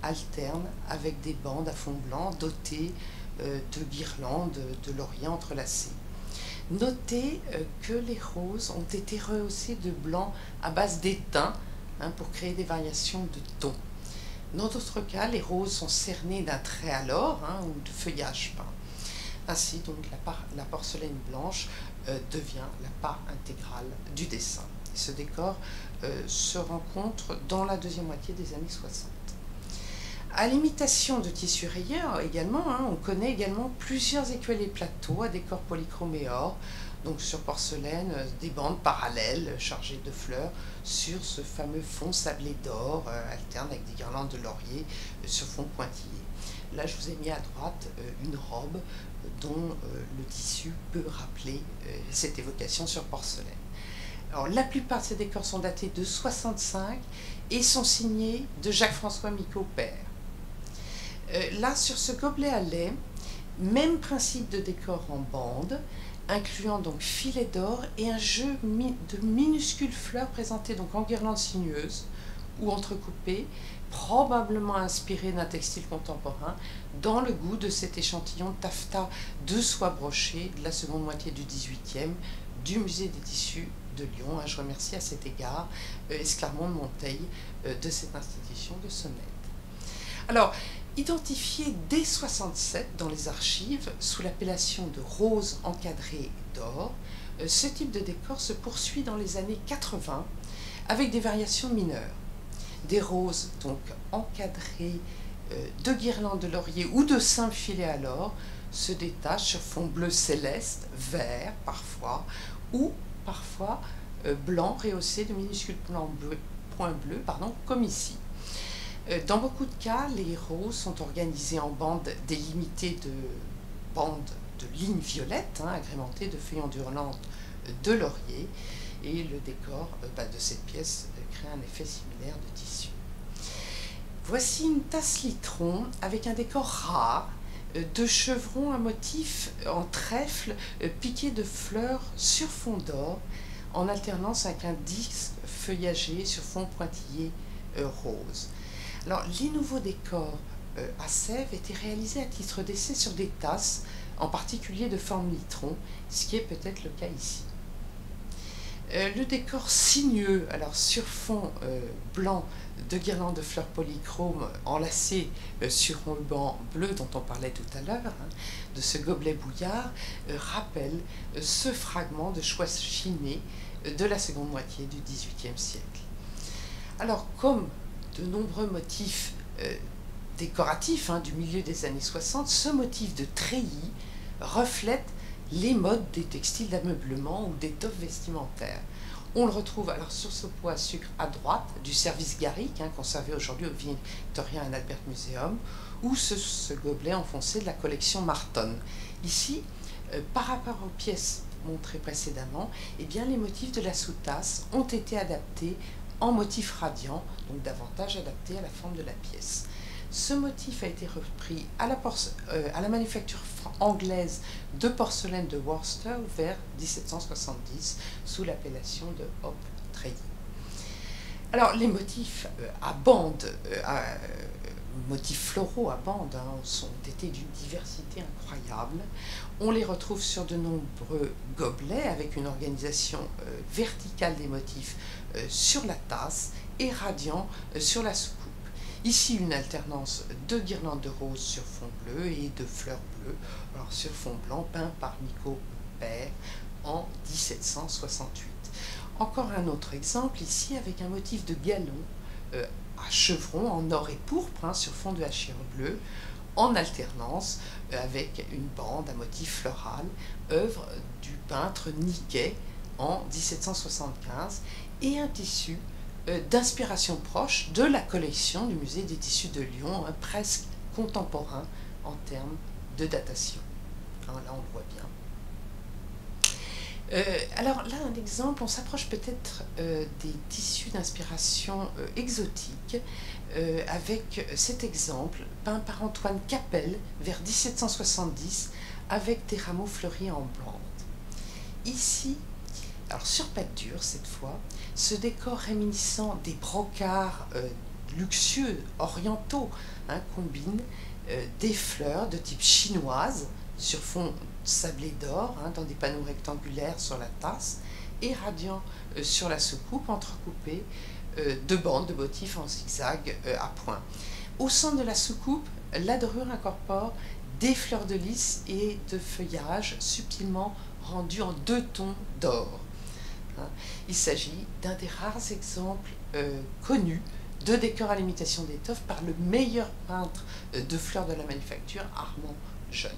alternent avec des bandes à fond blanc dotées de guirlandes de laurier entrelacées. Notez que les roses ont été rehaussées de blanc à base d'étain pour créer des variations de tons. Dans d'autres cas, les roses sont cernées d'un trait à l'or ou de feuillage peint. Ainsi, donc, la porcelaine blanche devient la part intégrale du dessin. Et ce décor se rencontre dans la deuxième moitié des années 60. À l'imitation de tissus rayeurs également, on connaît également plusieurs écuelles et plateaux à décor polychrome et or, donc sur porcelaine, des bandes parallèles chargées de fleurs sur ce fameux fond sablé d'or, alterne avec des guirlandes de laurier sur fond pointillé. Là, je vous ai mis à droite une robe dont le tissu peut rappeler cette évocation sur porcelaine. Alors, la plupart de ces décors sont datés de 65 et sont signés de Jacques-François Micot-Père. Là, sur ce gobelet à lait, même principe de décor en bande, incluant donc filets d'or et un jeu de minuscules fleurs présentées donc en guirlandes sinueuses ou entrecoupées, probablement inspirées d'un textile contemporain, dans le goût de cet échantillon de taffetas de soie brochée de la seconde moitié du XVIIIe du Musée des tissus de Lyon. Je remercie à cet égard Esclarmonde de Monteil de cette institution de Sonnette. Alors, identifié dès 67 dans les archives sous l'appellation de rose encadrée d'or, ce type de décor se poursuit dans les années 80 avec des variations mineures. Des roses donc encadrées de guirlandes de laurier ou de simples filets à l'or se détachent sur fond bleu céleste, vert parfois, ou parfois blanc rehaussé de minuscules points bleus, comme ici. Dans beaucoup de cas, les roses sont organisées en bandes délimitées de bandes de lignes violettes, agrémentées de feuilles endurantes de laurier, et le décor de cette pièce crée un effet similaire de tissu. Voici une tasse litron avec un décor rare de chevrons à motif en trèfle piqué de fleurs sur fond d'or, en alternance avec un disque feuillagé sur fond pointillé rose. Alors, les nouveaux décors à Sèvres étaient réalisés à titre d'essai sur des tasses, en particulier de forme litron, ce qui est peut-être le cas ici. Le décor sinueux, alors sur fond blanc de guirlandes de fleurs polychromes enlacées sur un ruban bleu dont on parlait tout à l'heure, de ce gobelet bouillard, rappelle ce fragment de soie chinée de la seconde moitié du XVIIIe siècle. Alors, comme de nombreux motifs décoratifs du milieu des années 60, ce motif de treillis reflète les modes des textiles d'ameublement ou d'étoffes vestimentaires. On le retrouve alors sur ce pot à sucre à droite du service Garrick, conservé aujourd'hui au Victoria and Albert Museum, ou ce gobelet enfoncé de la collection Marton. Ici, par rapport aux pièces montrées précédemment, les motifs de la sous-tasse ont été adaptés en motif radiant, donc davantage adapté à la forme de la pièce. Ce motif a été repris à la manufacture anglaise de porcelaine de Worcester vers 1770 sous l'appellation de Hope Treillis. Alors les motifs à bandes, motifs floraux à bandes, ont été d'une diversité incroyable. On les retrouve sur de nombreux gobelets avec une organisation verticale des motifs sur la tasse et radiant sur la soucoupe. Ici, une alternance de guirlandes de roses sur fond bleu et de fleurs bleues, alors sur fond blanc, peint par Micot-Père en 1768. Encore un autre exemple ici avec un motif de galon à chevrons en or et pourpre sur fond de hachire bleu, en alternance avec une bande à motif floral, œuvre du peintre Niquet en 1775, et un tissu d'inspiration proche de la collection du Musée des tissus de Lyon, presque contemporain en termes de datation. Là, on le voit bien. Alors là, un exemple, on s'approche peut-être des tissus d'inspiration exotique avec cet exemple peint par Antoine Capel vers 1770 avec des rameaux fleuris en bande. Ici, Alors sur pâte dure, cette fois, ce décor réminiscent des brocards luxueux, orientaux, combine des fleurs de type chinoise sur fond sablé d'or, dans des panneaux rectangulaires sur la tasse, et radiant sur la soucoupe, entrecoupée de bandes de motifs en zigzag à points. Au centre de la soucoupe, la dorure incorpore des fleurs de lys et de feuillage subtilement rendus en 2 tons d'or. Il s'agit d'un des rares exemples connus de décors à l'imitation d'étoffe par le meilleur peintre de fleurs de la manufacture, Armand Jeune.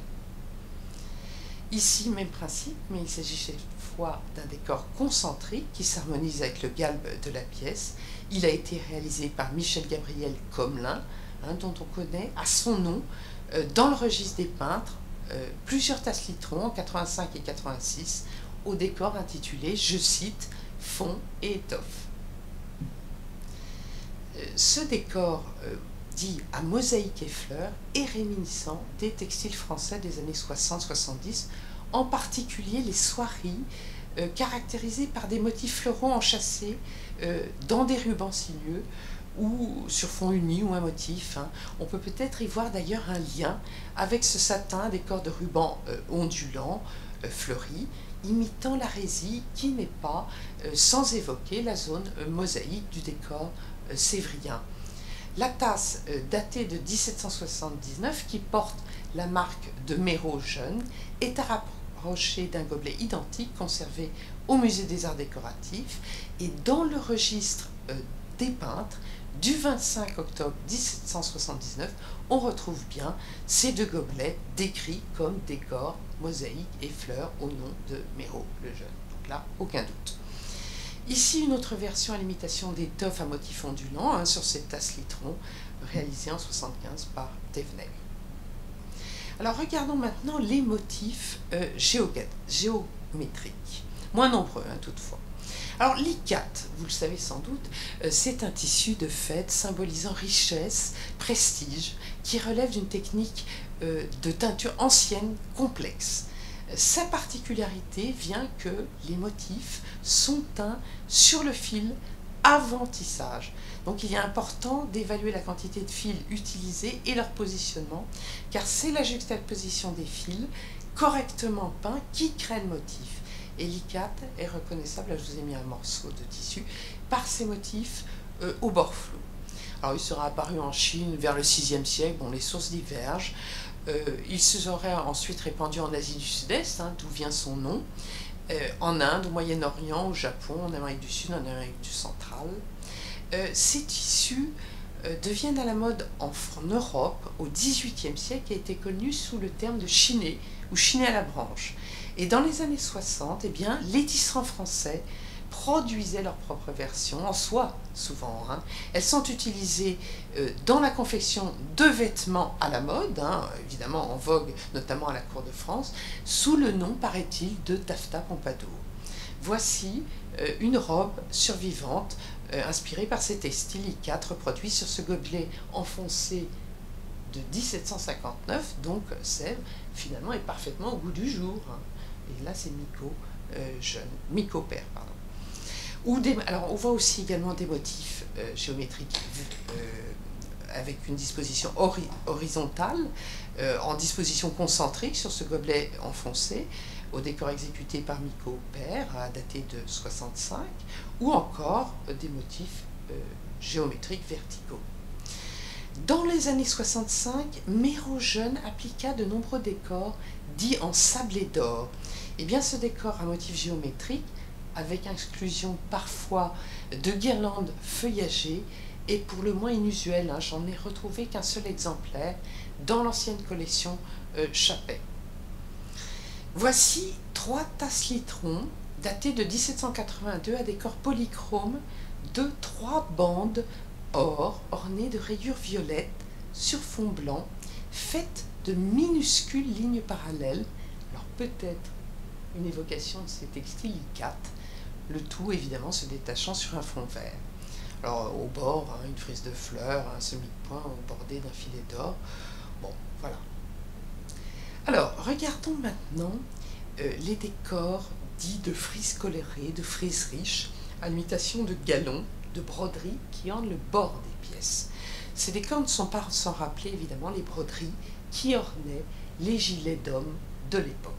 Ici, même principe, mais il s'agit cette fois d'un décor concentrique qui s'harmonise avec le galbe de la pièce. Il a été réalisé par Michel Gabriel Comelin, dont on connaît à son nom, dans le registre des peintres, plusieurs tasses-litrons en 85 et 86, au décor intitulé, je cite, « Fond et étoffe ». Ce décor dit à mosaïque et fleurs est réminiscent des textiles français des années 60-70, en particulier les soieries caractérisées par des motifs floraux enchâssés dans des rubans sinueux ou sur fond uni ou un motif. On peut peut-être y voir d'ailleurs un lien avec ce satin des corps de rubans ondulants, fleuris, imitant la résille qui n'est pas sans évoquer la zone mosaïque du décor sévrien. La tasse datée de 1779 qui porte la marque de Méreau Jeune est à rapprocher d'un gobelet identique conservé au Musée des Arts Décoratifs et dans le registre des peintres du 25 octobre 1779, on retrouve bien ces 2 gobelets décrits comme décors, mosaïques et fleurs au nom de Méreau le Jeune. Donc là, aucun doute. Ici, une autre version à l'imitation d'étoffe à motifs ondulants sur cette tasse-litron réalisée en 1975 par Thévenet. Alors regardons maintenant les motifs géométriques, moins nombreux toutefois. Alors l'icate, vous le savez sans doute, c'est un tissu de fête symbolisant richesse, prestige, qui relève d'une technique de teinture ancienne complexe. Sa particularité vient que les motifs sont teints sur le fil avant tissage. Donc il est important d'évaluer la quantité de fils utilisés et leur positionnement, car c'est la juxtaposition des fils correctement peints qui crée le motif. Et l'icate est reconnaissable, là je vous ai mis un morceau de tissu, par ces motifs au bord flou. Alors il sera apparu en Chine vers le VIe siècle, bon les sources divergent. Il se serait ensuite répandu en Asie du Sud-Est, d'où vient son nom, en Inde, au Moyen-Orient, au Japon, en Amérique du Sud, en Amérique du Central. Ces tissus deviennent à la mode en Europe au XVIIIe siècle et étaient connus sous le terme de chiné ou chiné à la branche. Et dans les années 60, les tisserands français produisaient leur propre version, en soie souvent. Elles sont utilisées dans la confection de vêtements à la mode, évidemment en vogue notamment à la cour de France, sous le nom, paraît-il, de taffetas Pompadour. Voici une robe survivante inspirée par ces textiles icate reproduits sur ce gobelet enfoncé de 1759, donc Sèvres, finalement est parfaitement au goût du jour. Et là c'est Micot Père, pardon. Alors on voit aussi également des motifs géométriques avec une disposition horizontale, en disposition concentrique sur ce gobelet enfoncé, au décor exécuté par Micot Père, daté de 65, ou encore des motifs géométriques verticaux. Dans les années 65, Méreau Jeune appliqua de nombreux décors dits en sablé d'or. Et bien ce décor à motif géométrique, avec inclusion parfois de guirlandes feuillagées, est pour le moins inusuel. J'en ai retrouvé qu'un seul exemplaire dans l'ancienne collection Chappet. Voici 3 tasses-litrons datés de 1782 à décor polychrome de 3 bandes or ornées de rayures violettes sur fond blanc, faites de minuscules lignes parallèles. Alors peut-être une évocation de ces textiles icate, le tout évidemment se détachant sur un fond vert. Alors au bord, une frise de fleurs, un semi-point bordé d'un filet d'or. Bon, voilà. Alors, regardons maintenant les décors dit de frises colorées, de frises riches, à l'imitation de galons, de broderies qui ornent le bord des pièces. Ces décors ne sont pas sans rappeler évidemment les broderies qui ornaient les gilets d'hommes de l'époque.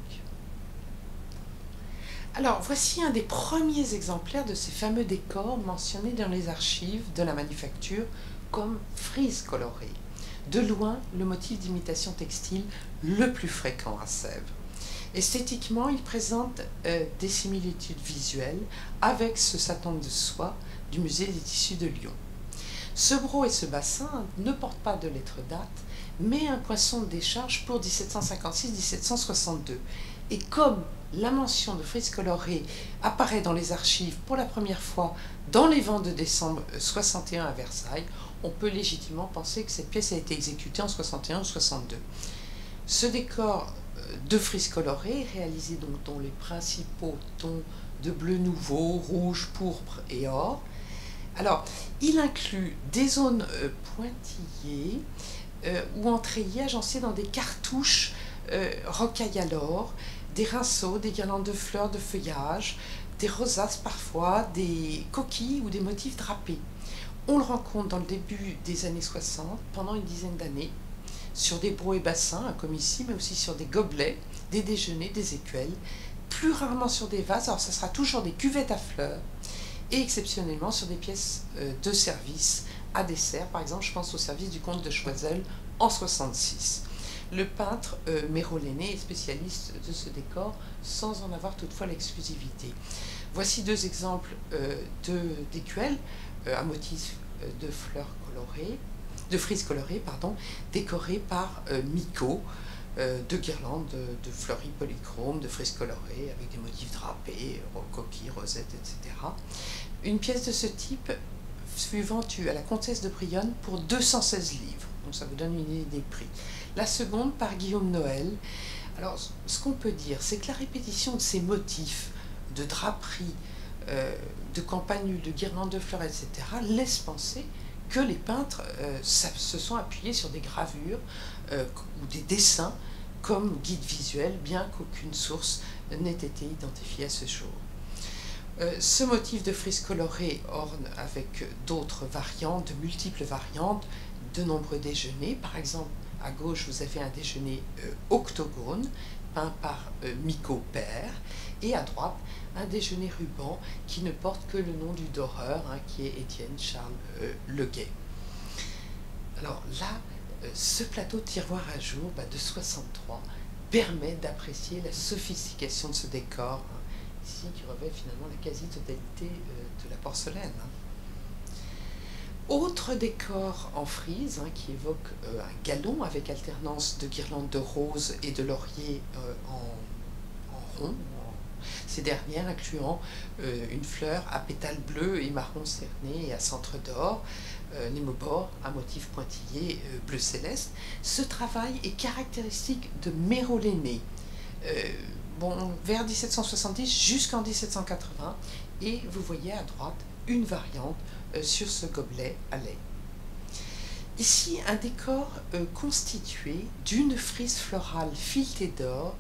Alors, voici un des premiers exemplaires de ces fameux décors mentionnés dans les archives de la manufacture comme frises colorées. De loin, le motif d'imitation textile le plus fréquent à Sèvres. Esthétiquement, il présente des similitudes visuelles avec ce satin de soie du musée des tissus de Lyon. Ce broc et ce bassin ne portent pas de lettre date, mais un poinçon de décharge pour 1756-1762. Et comme la mention de frises colorées apparaît dans les archives pour la première fois dans les ventes de décembre 61 à Versailles, on peut légitimement penser que cette pièce a été exécutée en 61 ou 62. Ce décor de frises colorées est réalisé donc dans les principaux tons de bleu nouveau, rouge, pourpre et or. Alors, il inclut des zones pointillées ou entrayées agencées dans des cartouches rocailles à l'or, des rinceaux, des guirlandes de fleurs, de feuillage, des rosaces parfois, des coquilles ou des motifs drapés. On le rencontre dans le début des années 60, pendant une dizaine d'années, sur des brocs et bassins, comme ici, mais aussi sur des gobelets, des déjeuners, des écuelles, plus rarement sur des vases, alors ça sera toujours des cuvettes à fleurs, et exceptionnellement sur des pièces de service à dessert. Par exemple, je pense au service du comte de Choiseul en 66. Le peintre Méroléné est spécialiste de ce décor, sans en avoir toutefois l'exclusivité. Voici deux exemples d'écuelles à motif de fleurs colorées, de frises colorées, pardon, décorées par Micot, de guirlandes de fleuris polychromes, de frises colorées avec des motifs drapés, coquilles, rosettes, etc. Une pièce de ce type fut vendue à la comtesse de Brionne pour 216 livres. Donc ça vous donne une idée des prix. La seconde par Guillaume Noël. Alors ce qu'on peut dire, c'est que la répétition de ces motifs de draperie, de campanules, de guirlandes de fleurs, etc., laisse penser que les peintres se sont appuyés sur des gravures ou des dessins comme guide visuel, bien qu'aucune source n'ait été identifiée à ce jour. Ce motif de frises colorées orne avec d'autres variantes, de multiples variantes, de nombreux déjeuners. Par exemple, à gauche, vous avez un déjeuner octogone, peint par Micot père, et à droite, un déjeuner ruban qui ne porte que le nom du doreur, hein, qui est Étienne Charles Leguet. Alors là, ce plateau de tiroir à jour de 63 permet d'apprécier la sophistication de ce décor, hein, ici qui revêt finalement la quasi-totalité de la porcelaine. Hein. Autre décor en frise qui évoque un galon avec alternance de guirlandes de roses et de laurier en rond, ces dernières incluant une fleur à pétales bleus et marron cerné et à centre d'or, némobore, un motif pointillé bleu céleste. Ce travail est caractéristique de Méroléné, vers 1770 jusqu'en 1780, et vous voyez à droite une variante sur ce gobelet à lait. Ici, un décor constitué d'une frise florale filetée d'or,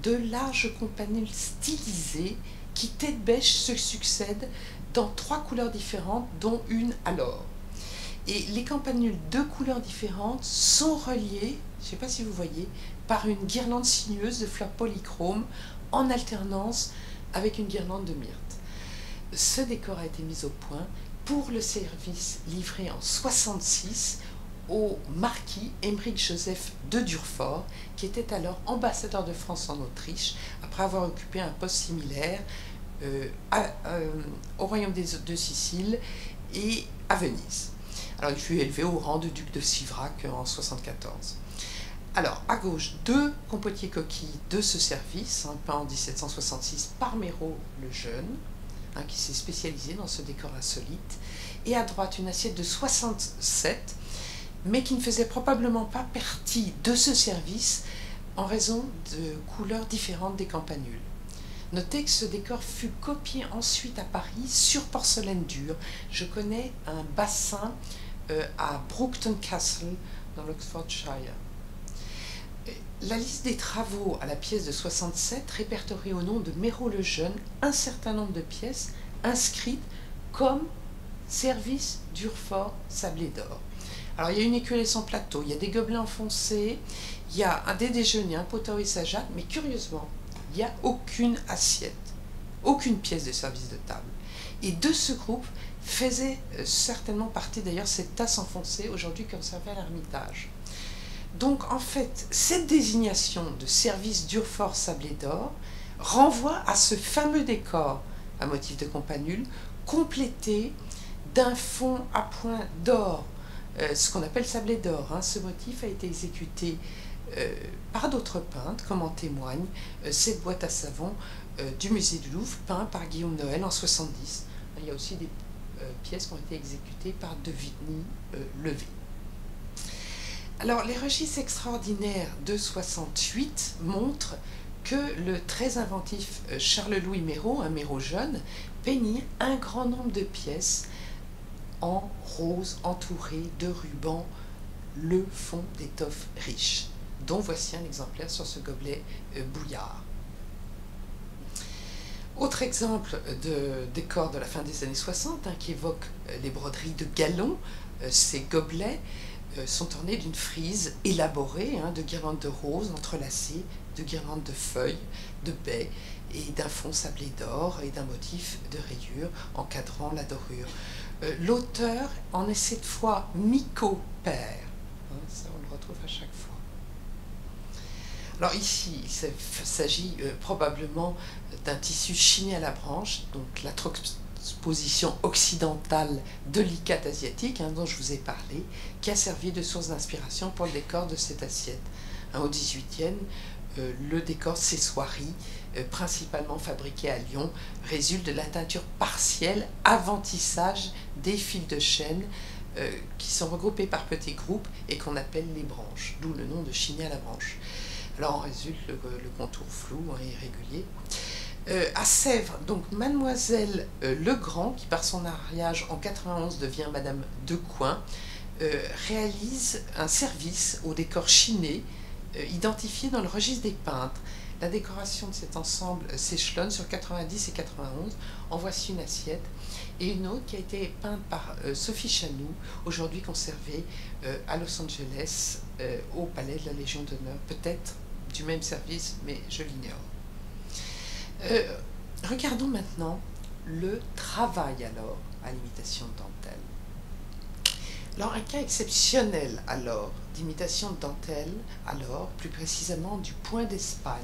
de larges campanules stylisées qui, tête bêche, se succèdent dans 3 couleurs différentes, dont une à l'or. Et les campanules de couleurs différentes sont reliées, je ne sais pas si vous voyez, par une guirlande sinueuse de fleurs polychromes en alternance avec une guirlande de myrte. Ce décor a été mis au point pour le service livré en 66 au marquis Émeric Joseph de Durfort, qui était alors ambassadeur de France en Autriche, après avoir occupé un poste similaire au royaume de Sicile et à Venise. Alors il fut élevé au rang de duc de Sivrac en 74. Alors, à gauche, 2 compotiers coquilles de ce service, peint en 1766 par Méraud le Jeune, qui s'est spécialisé dans ce décor insolite, et à droite, une assiette de 67, mais qui ne faisait probablement pas partie de ce service en raison de couleurs différentes des campanules. Notez que ce décor fut copié ensuite à Paris sur porcelaine dure. Je connais un bassin à Broughton Castle, dans l'Oxfordshire. la liste des travaux à la pièce de 67 répertorie au nom de Méraud le Jeune un certain nombre de pièces inscrites comme service Durfort Sablé d'Or. Alors il y a une écuelle sans plateau, il y a des gobelins enfoncés, il y a des déjeuners, un poteau et sa jatte, mais curieusement, il n'y a aucune assiette, aucune pièce de service de table. Et de ce groupe faisait certainement partie d'ailleurs cette tasse enfoncée, aujourd'hui conservée à l'Ermitage. Donc en fait, cette désignation de service Durfort Sablé d'Or renvoie à ce fameux décor à motif de campanule, complété d'un fond à point d'or, ce qu'on appelle sablé d'or. Hein. Ce motif a été exécuté par d'autres peintres, comme en témoigne cette boîte à savon du musée du Louvre, peint par Guillaume Noël en 70. Il y a aussi des pièces qui ont été exécutées par De Vigny-Levé. Alors, les registres extraordinaires de 68 montrent que le très inventif Charles-Louis Méraud, un Méraud jeune, peignit un grand nombre de pièces en rose entouré de rubans, le fond d'étoffe riche, dont voici un exemplaire sur ce gobelet bouillard. Autre exemple de décor de la fin des années 60 qui évoque les broderies de Galon, ces gobelets sont ornés d'une frise élaborée de guirlandes de roses entrelacées, de guirlandes de feuilles, de baies et d'un fond sablé d'or et d'un motif de rayures encadrant la dorure. L'auteur en est cette fois Micot père. Ça, on le retrouve à chaque fois. Alors ici, il s'agit probablement d'un tissu chiné à la branche, donc la transposition occidentale de l'icate asiatique dont je vous ai parlé, qui a servi de source d'inspiration pour le décor de cette assiette. Au XVIIIe, le décor Cessoirie, principalement fabriqué à Lyon, résulte de la teinture partielle avant tissage des fils de chêne qui sont regroupés par petits groupes et qu'on appelle les branches, d'où le nom de chiné à la branche. Alors en résulte le contour flou et irrégulier. À Sèvres, donc Mademoiselle Legrand, qui par son mariage en 91 devient Madame Decoing, réalise un service au décor chiné identifié dans le registre des peintres. La décoration de cet ensemble s'échelonne sur 90 et 91. En voici une assiette et une autre qui a été peinte par Sophie Chanoux, aujourd'hui conservée à Los Angeles au Palais de la Légion d'honneur, peut-être du même service, mais je l'ignore. Regardons maintenant le travail alors à l'imitation de dentelle. Alors un cas exceptionnel alors d'imitation de dentelle, alors plus précisément du point d'Espagne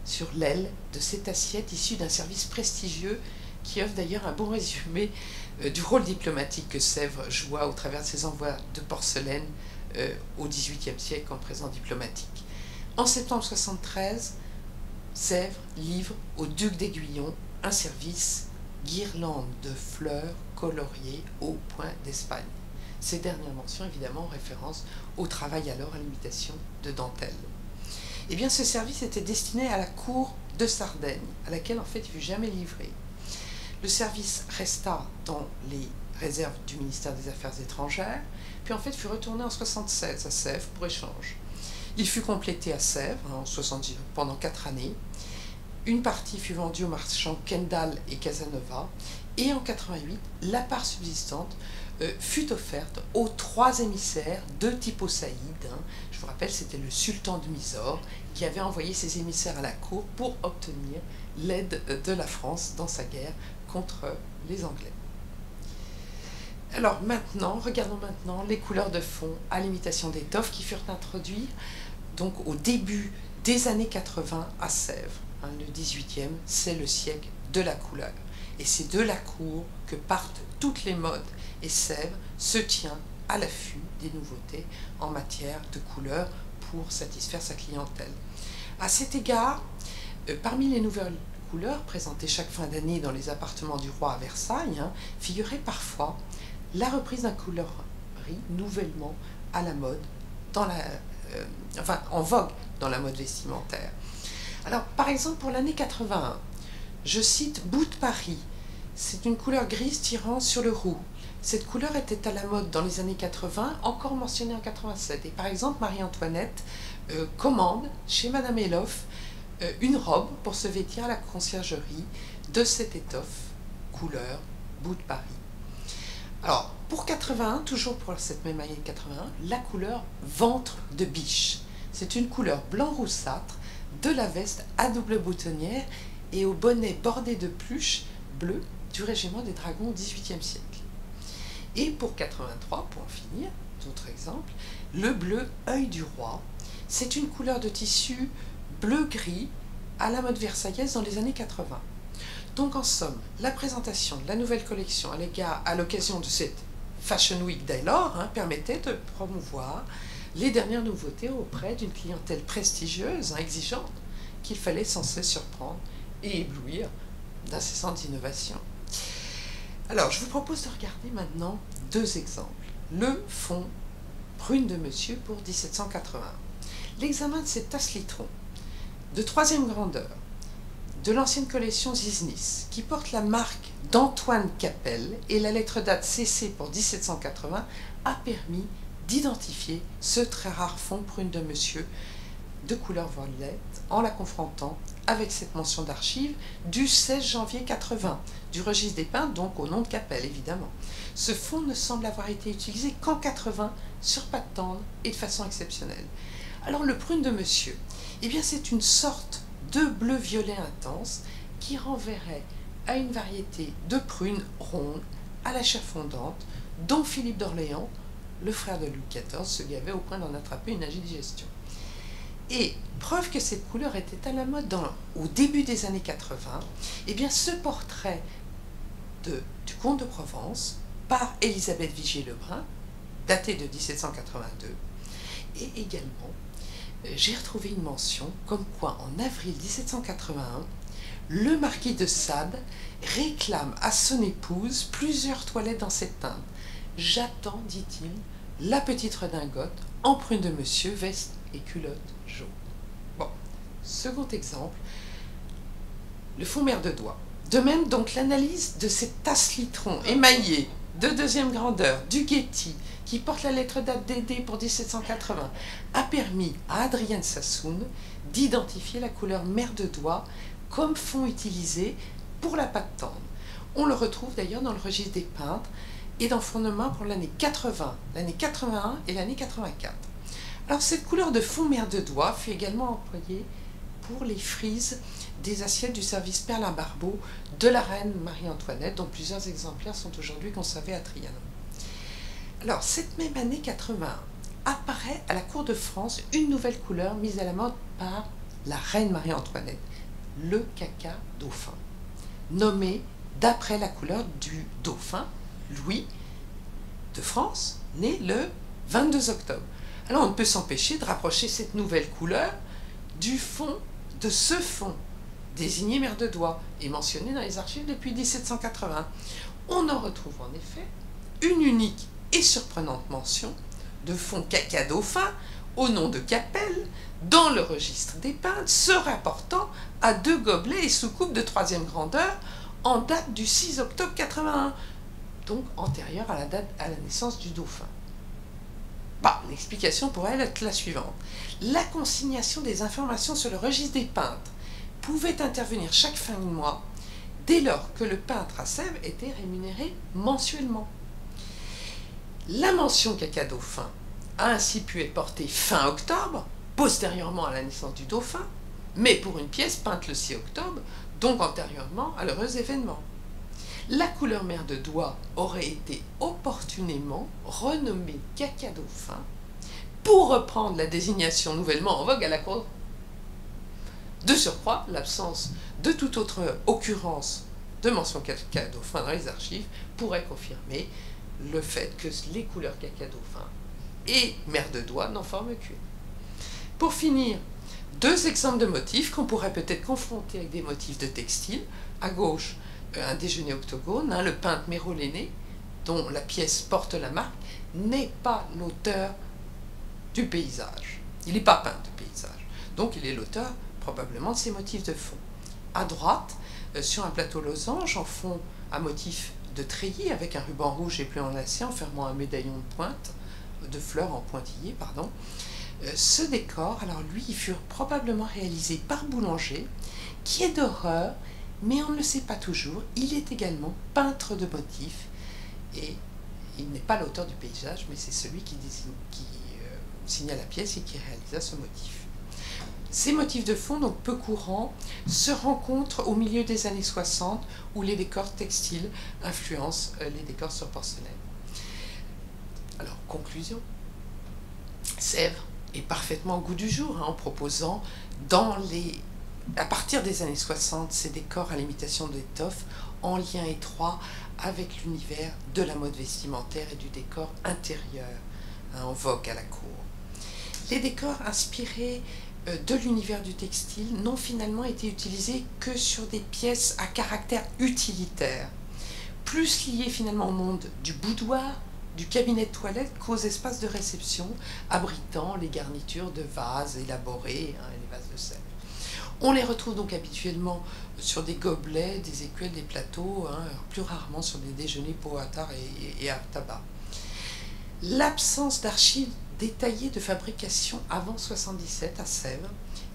sur l'aile de cette assiette issue d'un service prestigieux qui offre d'ailleurs un bon résumé du rôle diplomatique que Sèvres joua au travers de ses envois de porcelaine au XVIIIe siècle en présent diplomatique. En septembre 73, Sèvres livre au duc d'Aiguillon un service guirlande de fleurs coloriées au point d'Espagne. Ces dernières mentions, évidemment, en référence au travail alors à l'imitation de dentelle. Eh bien, ce service était destiné à la cour de Sardaigne, à laquelle, en fait, il ne fut jamais livré. Le service resta dans les réserves du ministère des Affaires étrangères, puis, en fait, fut retourné en 1976 à Sèvres pour échange. Il fut complété à Sèvres pendant 4 années. Une partie fut vendue aux marchands Kendall et Casanova, et en 88, la part subsistante fut offerte aux 3 émissaires de Tippo Saïd. Je vous rappelle, c'était le sultan de Mysore qui avait envoyé ses émissaires à la cour pour obtenir l'aide de la France dans sa guerre contre les Anglais. Alors maintenant, regardons maintenant les couleurs de fond à l'imitation d'étoffes qui furent introduites donc au début des années 80 à Sèvres. Le 18e, c'est le siècle de la couleur. Et c'est de la cour que partent toutes les modes. Et Sèvres se tient à l'affût des nouveautés en matière de couleurs pour satisfaire sa clientèle. À cet égard, parmi les nouvelles couleurs présentées chaque fin d'année dans les appartements du roi à Versailles, figurait parfois la reprise d'un coloris nouvellement à la mode, en vogue dans la mode vestimentaire. Alors, par exemple, pour l'année 81, je cite Bout de Paris. C'est une couleur grise tirant sur le roux. cette couleur était à la mode dans les années 80, encore mentionnée en 87. Et par exemple, Marie-Antoinette commande chez Madame Eloff une robe pour se vêtir à la conciergerie de cette étoffe couleur bout de Paris. Alors, pour 81, toujours pour cette même année 81, la couleur ventre de biche. C'est une couleur blanc roussâtre de la veste à double boutonnière et au bonnet bordé de pluche bleu du régiment des dragons au XVIIIe siècle. Et pour 83, pour en finir, d'autres exemples, le bleu œil du roi. C'est une couleur de tissu bleu-gris à la mode versaillaise dans les années 80. Donc en somme, la présentation de la nouvelle collection à l'occasion de cette Fashion Week d'alors permettait de promouvoir les dernières nouveautés auprès d'une clientèle prestigieuse, exigeante, qu'il fallait sans cesse surprendre et éblouir d'incessantes innovations. Alors, je vous propose de regarder maintenant deux exemples. Le fond prune de monsieur pour 1780. L'examen de cette tasse litron de troisième grandeur de l'ancienne collection Ziznis, qui porte la marque d'Antoine Capel et la lettre date CC pour 1780, a permis d'identifier ce très rare fond prune de monsieur de couleur violette en la confrontant avec cette mention d'archives du 16 janvier 80, du registre des peintres, donc au nom de Capel évidemment. Ce fond ne semble avoir été utilisé qu'en 80 sur pâte tendre et de façon exceptionnelle. Alors le prune de monsieur, eh bien c'est une sorte de bleu-violet intense qui renverrait à une variété de prunes rondes à la chair fondante dont Philippe d'Orléans, le frère de Louis XIV, se gavait au point d'en attraper une indigestion. Et preuve que cette couleur était à la mode au début des années 80, eh bien ce portrait du comte de Provence par Élisabeth Vigier-Lebrun, daté de 1782, et également j'ai retrouvé une mention comme quoi en avril 1781, le marquis de Sade réclame à son épouse plusieurs toilettes dans cette teinte. J'attends, dit-il, la petite redingote en prune de monsieur, veste et culotte jaune. Bon, second exemple, le fond mer de doigt. De même, donc, l'analyse de cette tasse litron émaillée de deuxième grandeur du Getty, qui porte la lettre date DD pour 1780, a permis à Adrienne Sassoon d'identifier la couleur mer de doigt comme fond utilisé pour la pâte tendre. On le retrouve d'ailleurs dans le registre des peintres et d'enfournement pour l'année 80, l'année 81 et l'année 84. Alors cette couleur de fond mer de doigt fut également employée pour les frises des assiettes du service Perlin-Barbeau de la reine Marie-Antoinette, dont plusieurs exemplaires sont aujourd'hui conservés à Trianon. Alors, cette même année 81, apparaît à la cour de France une nouvelle couleur mise à la mode par la reine Marie-Antoinette, le caca dauphin, nommé d'après la couleur du dauphin Louis de France, né le 22 octobre. Alors, on ne peut s'empêcher de rapprocher cette nouvelle couleur du fond, de ce fond désigné mer de doigt et mentionné dans les archives depuis 1780. On en retrouve en effet une unique et surprenante mention de fond caca dauphin au nom de Capel dans le registre des peintres se rapportant à 2 gobelets et soucoupes de troisième grandeur en date du 6 octobre 81, donc antérieure à la naissance du dauphin. Bah, l'explication pourrait être la suivante. La consignation des informations sur le registre des peintres pouvait intervenir chaque fin de mois dès lors que le peintre à Sèvres était rémunéré mensuellement. La mention caca dauphin a ainsi pu être portée fin octobre, postérieurement à la naissance du dauphin, mais pour une pièce peinte le 6 octobre, donc antérieurement à l'heureux événement. La couleur mer de doigt aurait été opportunément renommée caca dauphin pour reprendre la désignation nouvellement en vogue à la cour. De surcroît, l'absence de toute autre occurrence de mention caca dauphin dans les archives pourrait confirmer le fait que les couleurs caca dauphin et mer de doigt n'en forment qu'une. Pour finir, 2 exemples de motifs qu'on pourrait peut-être confronter avec des motifs de textile. À gauche, un déjeuner octogone, le peintre Méraud Lenné, dont la pièce porte la marque, n'est pas l'auteur du paysage. Il n'est pas peintre de paysage. Donc il est l'auteur probablement de ces motifs de fond. À droite, sur un plateau losange, en fond à motif de treillis avec un ruban rouge et bleu enlacé enfermant un médaillon de pointe, de fleurs en pointillé, pardon. Ce décor, alors lui, il fut probablement réalisé par Boulanger, qui est d'horreur, mais on ne le sait pas toujours. Il est également peintre de motifs, et il n'est pas l'auteur du paysage, mais c'est celui qui signa la pièce et qui réalisa ce motif. Ces motifs de fond, donc peu courants, se rencontrent au milieu des années 60, où les décors textiles influencent les décors sur porcelaine. Alors, conclusion, Sèvres est parfaitement au goût du jour, en proposant à partir des années 60 ces décors à l'imitation d'étoffes en lien étroit avec l'univers de la mode vestimentaire et du décor intérieur, en vogue à la cour. Les décors inspirés de l'univers du textile n'ont finalement été utilisés que sur des pièces à caractère utilitaire, plus liées finalement au monde du boudoir, du cabinet de toilette qu'aux espaces de réception abritant les garnitures de vases élaborés, les vases de Sèvres. On les retrouve donc habituellement sur des gobelets, des écuelles, des plateaux, plus rarement sur des déjeuners pot à tard et à tabac. L'absence d'archives détaillées de fabrication avant 77 à Sèvres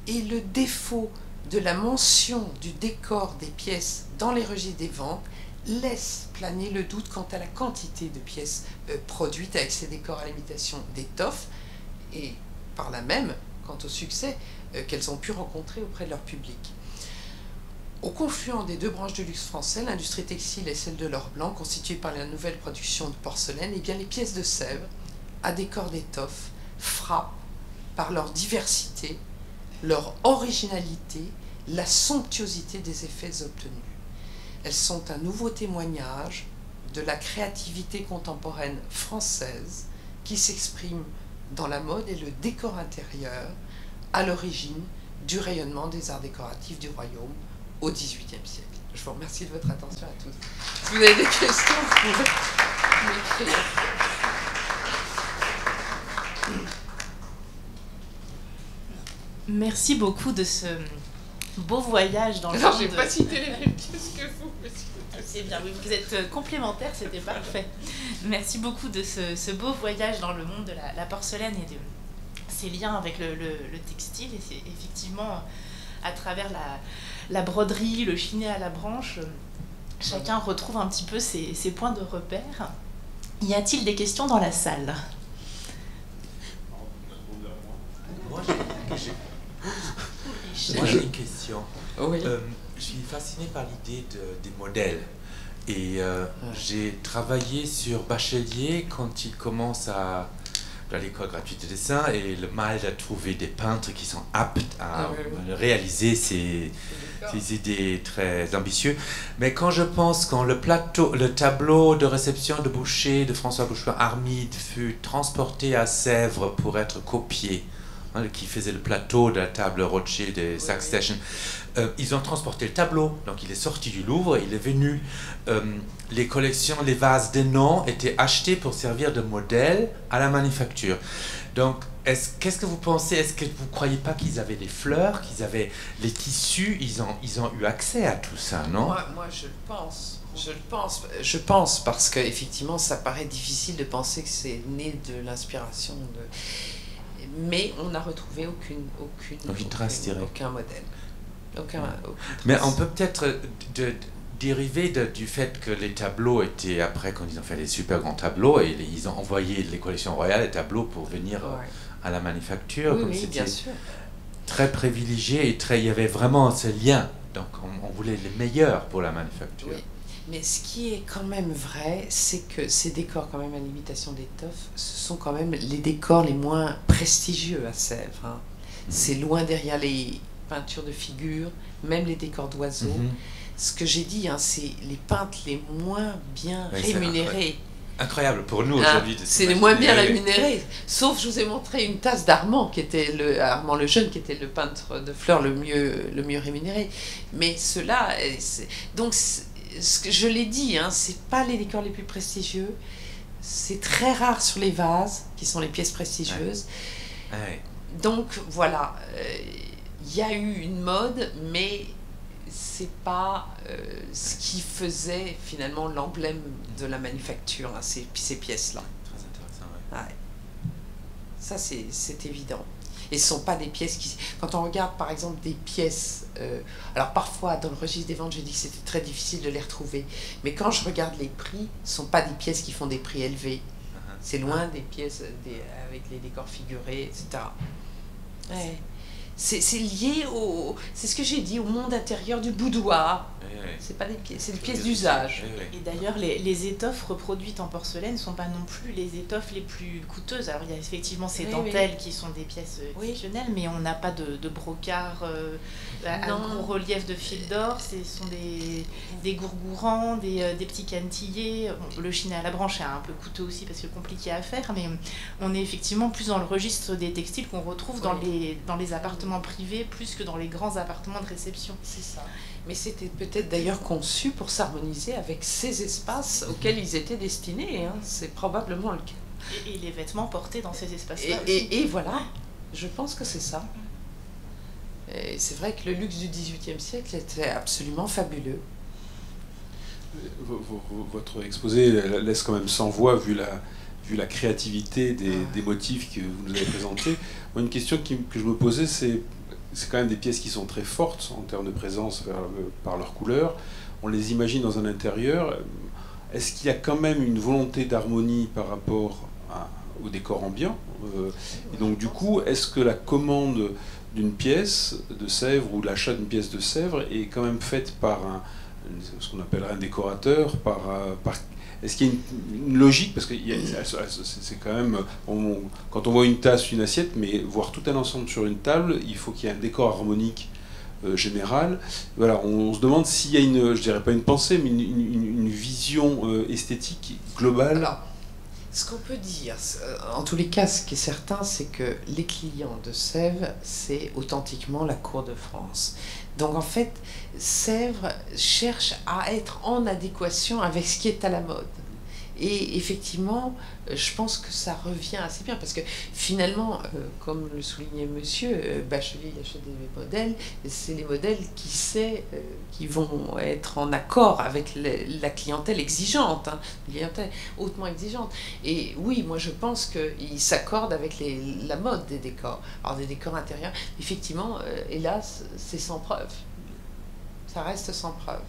et le défaut de la mention du décor des pièces dans les registres des ventes laisse planer le doute quant à la quantité de pièces produites avec ces décors à l'imitation d'étoffes et par là même quant au succès qu'elles ont pu rencontrer auprès de leur public. Au confluent des deux branches du luxe français, l'industrie textile et celle de l'or blanc, constituée par la nouvelle production de porcelaine, et bien les pièces de Sèvres, à décor d'étoffe, frappent par leur diversité, leur originalité, la somptuosité des effets obtenus. Elles sont un nouveau témoignage de la créativité contemporaine française qui s'exprime dans la mode et le décor intérieur à l'origine du rayonnement des arts décoratifs du royaume au XVIIIe siècle. Je vous remercie de votre attention à tous. Si vous avez des questions, vous pouvez m'écrire. Merci beaucoup de ce beau voyage dans le Alors, monde. je n'ai pas cité les mêmes pièces que vous, monsieur. C'est bien, oui, vous êtes complémentaires, c'était parfait. Merci beaucoup de ce beau voyage dans le monde de la porcelaine et de ses liens avec le textile. Et c'est effectivement à travers la broderie, le chiné à la branche, chacun retrouve un petit peu ses points de repère. Y a-t-il des questions dans la salle ? Moi, j'ai une question. Oui. Je suis fasciné par l'idée des modèles. Et j'ai travaillé sur Bachelier quand il commence à l'école gratuite de dessin et le mal de trouver des peintres qui sont aptes à réaliser ces idées très ambitieuses. Mais quand je pense quand le tableau de réception de Boucher, de François Boucheron-Armide fut transporté à Sèvres pour être copié, qui faisait le plateau de la table Rocher de Saxe Station. Ils ont transporté le tableau, donc il est sorti du Louvre, il est venu. Les collections, les vases de nom étaient achetés pour servir de modèle à la manufacture. Donc, qu'est-ce que vous pensez? Est-ce que vous ne croyez pas qu'ils avaient les fleurs, qu'ils avaient les tissus? Ils ont eu accès à tout ça, non? Moi, je le pense. Je pense parce qu'effectivement, ça paraît difficile de penser que c'est né de l'inspiration de... Mais on n'a retrouvé aucune trace directe. Aucun modèle. Mais on peut peut-être dériver du fait que les tableaux étaient, après, quand ils ont fait les super grands tableaux, et ils ont envoyé les collections royales, les tableaux pour venir à la manufacture. Oui, bien sûr. Très privilégié et il y avait vraiment ce lien. Donc on voulait les meilleurs pour la manufacture. Oui. Mais ce qui est quand même vrai, c'est que ces décors, quand même à l'imitation d'étoffe, ce sont quand même les décors les moins prestigieux à Sèvres. C'est loin derrière les peintures de figures, même les décors d'oiseaux. Ce que j'ai dit, c'est les peintres les moins bien rémunérés. Incroyable pour nous aujourd'hui. C'est les moins bien rémunérés. Sauf, je vous ai montré une tasse d'Armand, qui était Armand le Jeune, qui était le peintre de fleurs le mieux rémunéré. Mais ceux-là, donc ce que je l'ai dit, c'est pas les décors les plus prestigieux. C'est très rare sur les vases, qui sont les pièces prestigieuses. Donc voilà. Il y a eu une mode, mais c'est pas ce qui faisait finalement l'emblème de la manufacture, hein, ces pièces-là. Très intéressant, Ouais. Ça, c'est évident. Et ce ne sont pas des pièces qui... Quand on regarde, par exemple, des pièces... alors, parfois, dans le registre des ventes, j'ai dit que c'était très difficile de les retrouver. Mais quand je regarde les prix, ce ne sont pas des pièces qui font des prix élevés. C'est loin des pièces avec les décors figurés, etc. Ouais. C'est lié au... C'est ce que j'ai dit, au monde intérieur du boudoir. C'est pas des pièces, c'est des pièces d'usage. Et d'ailleurs, les étoffes reproduites en porcelaine ne sont pas non plus les étoffes les plus coûteuses. Alors, il y a effectivement ces dentelles qui sont des pièces exceptionnelles, mais on n'a pas de brocart à gros relief de fil d'or. Ce sont des gourgourans, des petits cantillés. Bon, le chiné à la branche est un peu coûteux aussi parce que compliqué à faire, mais on est effectivement plus dans le registre des textiles qu'on retrouve dans les appartements privés plus que dans les grands appartements de réception. C'est ça. Mais c'était peut-être d'ailleurs conçu pour s'harmoniser avec ces espaces auxquels ils étaient destinés. Hein. C'est probablement le cas. Et les vêtements portés dans ces espaces-là et voilà, je pense que c'est ça. Et c'est vrai que le luxe du XVIIIe siècle était absolument fabuleux. Votre exposé laisse quand même sans voix, vu la créativité des motifs que vous nous avez présentés. Moi, une question que je me posais, c'est quand même des pièces qui sont très fortes en termes de présence par leur couleur. On les imagine dans un intérieur. Est-ce qu'il y a quand même une volonté d'harmonie par rapport au décor ambiant et donc du coup, est-ce que la commande d'une pièce de Sèvres ou l'achat d'une pièce de Sèvres est quand même faite par ce qu'on appellerait un décorateur, est-ce qu'il y a une logique? Parce que c'est quand même... quand on voit une tasse, une assiette, mais voir tout un ensemble sur une table, il faut qu'il y ait un décor harmonique général. Voilà, on se demande s'il y a je dirais pas une pensée, mais une vision esthétique globale. Alors, ce qu'on peut dire, en tous les cas, ce qui est certain, c'est que les clients de Sèvres, c'est authentiquement la cour de France. Donc en fait, Sèvres cherche à être en adéquation avec ce qui est à la mode. Et effectivement, je pense que ça revient assez bien, parce que finalement, comme le soulignait monsieur, Bachelier achète des modèles, c'est les modèles qui vont être en accord avec la clientèle exigeante, hein, clientèle hautement exigeante. Et oui, moi je pense qu'ils s'accordent avec la mode des décors. Alors des décors intérieurs, effectivement, hélas, c'est sans preuve. Ça reste sans preuve.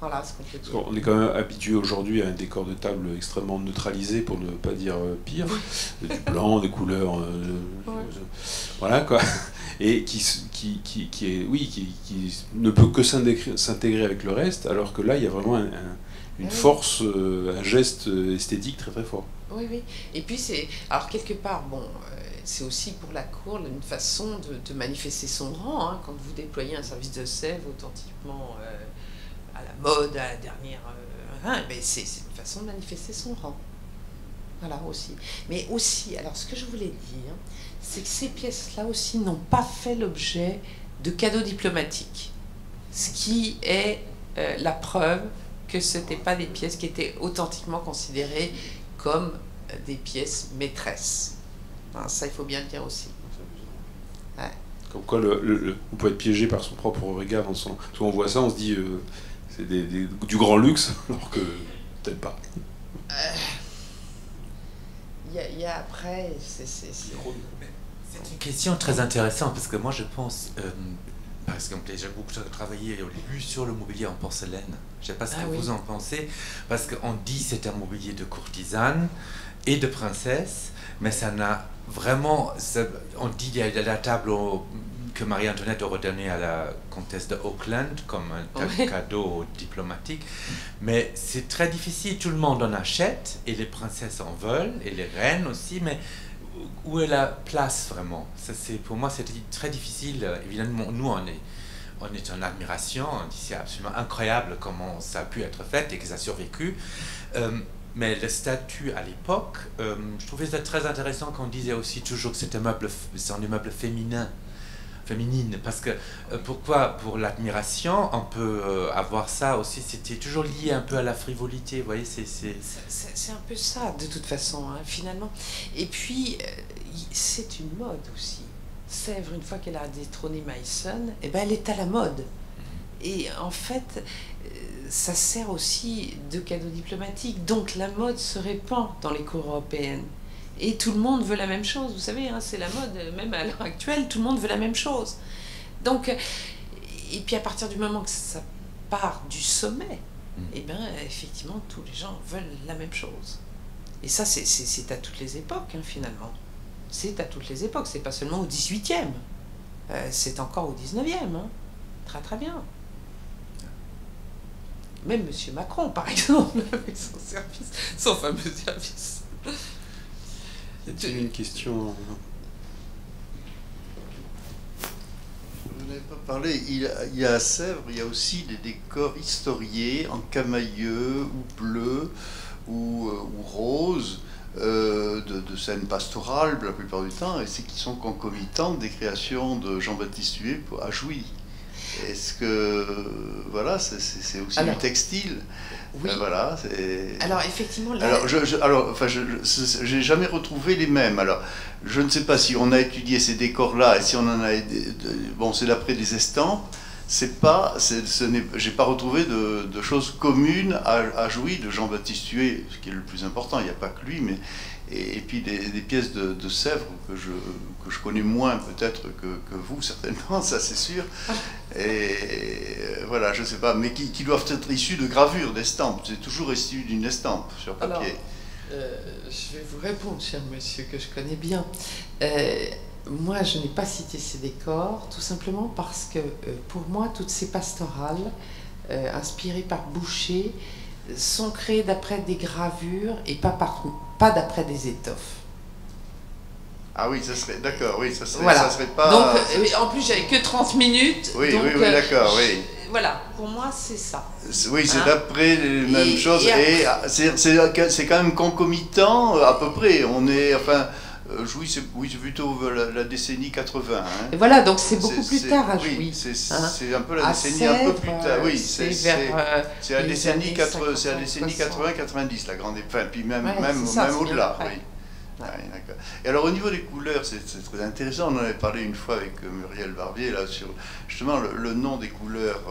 Voilà ce qu'on peut dire. On est quand même habitué aujourd'hui à un décor de table extrêmement neutralisé, pour ne pas dire pire, du blanc, des couleurs, voilà quoi, et qui ne peut que s'intégrer avec le reste, alors que là il y a vraiment une force, un geste esthétique très très fort. Oui, oui. Et puis alors quelque part, bon, c'est aussi pour la cour une façon de manifester son rang, hein, quand vous déployez un service de Sèvres authentiquement à la mode, à la dernière... mais c'est une façon de manifester son rang. Voilà, aussi. Mais aussi, alors ce que je voulais dire, c'est que ces pièces-là aussi n'ont pas fait l'objet de cadeaux diplomatiques. Ce qui est la preuve que ce n'étaient pas des pièces qui étaient authentiquement considérées comme des pièces maîtresses. Enfin, ça, il faut bien le dire aussi. Ouais. Comme quoi, on peut être piégé par son propre regard. Parce qu'on voit ça, on se dit... c'est du grand luxe, alors que peut-être pas. Il y a après... C'est une question très intéressante, parce que moi je pense... par exemple, j'ai beaucoup travaillé au début sur le mobilier en porcelaine. Je ne sais pas ce que vous en pensez, parce qu'on dit que c'est un mobilier de courtisane et de princesse, mais ça n'a vraiment... on dit qu'il y a la table que Marie-Antoinette aurait donnée à la comtesse de Auckland comme un cadeau diplomatique, mais c'est très difficile, tout le monde en achète, et les princesses en veulent, et les reines aussi, mais où est la place vraiment? Pour moi, c'était très difficile. Évidemment, nous, on est en admiration, on dit c'est absolument incroyable comment ça a pu être fait et que ça a survécu. Mais le statut à l'époque, je trouvais ça très intéressant qu'on disait aussi toujours que c'était des meubles féminines, parce que pourquoi? Pour l'admiration, on peut avoir ça aussi, c'était toujours lié un peu à la frivolité, vous voyez, c'est un peu ça, de toute façon, hein, finalement. Et puis, c'est une mode aussi. Sèvres, une fois qu'elle a détrôné Meissen, eh ben, elle est à la mode. Et en fait, ça sert aussi de cadeau diplomatique. Donc la mode se répand dans les cours européennes. Et tout le monde veut la même chose. Vous savez, hein, c'est la mode, même à l'heure actuelle, tout le monde veut la même chose. Donc, et puis à partir du moment que ça part du sommet, eh bien, effectivement, tous les gens veulent la même chose. Et ça, c'est à toutes les époques, hein, finalement. C'est à toutes les époques, c'est pas seulement au 18e. C'est encore au 19e. Hein. Très très bien. Même M. Macron, par exemple, avec son service, son fameux service. Y a-t-il une question? Vous n'avez pas parlé, il y a à Sèvres, il y a aussi des décors historiés en camailleux ou bleu ou rose, de scènes pastorales la plupart du temps, et c'est qui sont concomitantes des créations de Jean-Baptiste Huet à Jouy. Est-ce que, voilà, c'est aussi du textile? Oui. Voilà, alors, effectivement... Là... Alors, j'ai jamais retrouvé les mêmes. Alors, je ne sais pas si on a étudié ces décors-là, et si on en a... Bon, c'est d'après des estampes. J'ai pas retrouvé de choses communes à Jouy de Jean-Baptiste Huet, ce qui est le plus important. Il n'y a pas que lui, mais... Et puis des pièces de Sèvres que je connais moins peut-être que vous, certainement, ça c'est sûr. Et voilà, je sais pas, mais qui doivent être issues de gravures, d'estampes. C'est toujours issu d'une estampe sur papier. Alors, je vais vous répondre, cher monsieur, que je connais bien. Moi, je n'ai pas cité ces décors, tout simplement parce que, pour moi, toutes ces pastorales, inspirées par Boucher, sont créées d'après des gravures et pas d'après des étoffes. Ah oui, ça serait, d'accord, oui, ça serait, voilà. Ça serait pas... Donc, en plus, j'avais que 30 minutes. Oui, donc, oui, d'accord, oui. Voilà, pour moi, c'est ça. Oui, c'est d'après les mêmes choses, et c'est quand même concomitant, à peu près. On est, enfin... Jouy, c'est plutôt la décennie 80. Hein. Et voilà, donc c'est beaucoup plus tard à Jouy. Oui, c'est un peu la décennie un peu plus tard. Oui, c'est la décennie 80-90, la grande fin, puis même au-delà. Oui. Ouais, d'accord. Et alors au niveau des couleurs, c'est très intéressant. On en avait parlé une fois avec Muriel Barbier là sur justement le nom des couleurs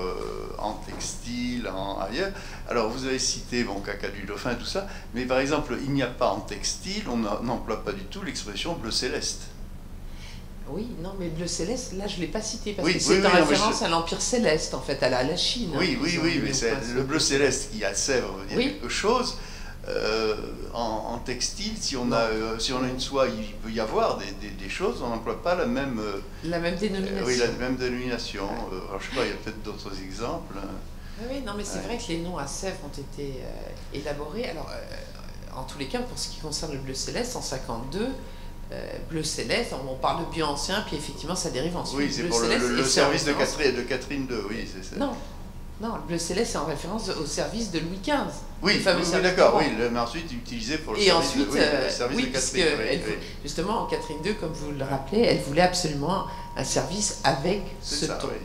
en textile, ailleurs. Alors vous avez cité caca du dauphin, tout ça, mais par exemple il n'y a pas en textile, on n'emploie pas du tout l'expression bleu céleste. Oui, non, mais bleu céleste, là je ne l'ai pas cité parce que c'est en référence à l'Empire céleste, en fait, à la Chine. Oui, mais le bleu céleste qui a Sèvres veut dire quelque chose. En textile, si on a une soie, il peut y avoir des choses, on n'emploie pas la même dénomination. Oui, la même dénomination. Alors, je sais pas, il y a peut-être d'autres exemples. Oui, non, mais c'est vrai que les noms à Sèvres ont été élaborés. Alors, en tous les cas, pour ce qui concerne le bleu céleste, en 52, bleu céleste, on parle de bien ancien, puis effectivement, ça dérive ensuite. Oui, c'est pour le service de Catherine II, oui, c'est ça. Non, le bleu céleste, c'est en référence au service de Louis XV. Oui, d'accord, oui, mais ensuite utilisé pour le service de Catherine. Justement, en Catherine II, comme vous le rappelez, elle voulait absolument un service avec ce ton. Oui.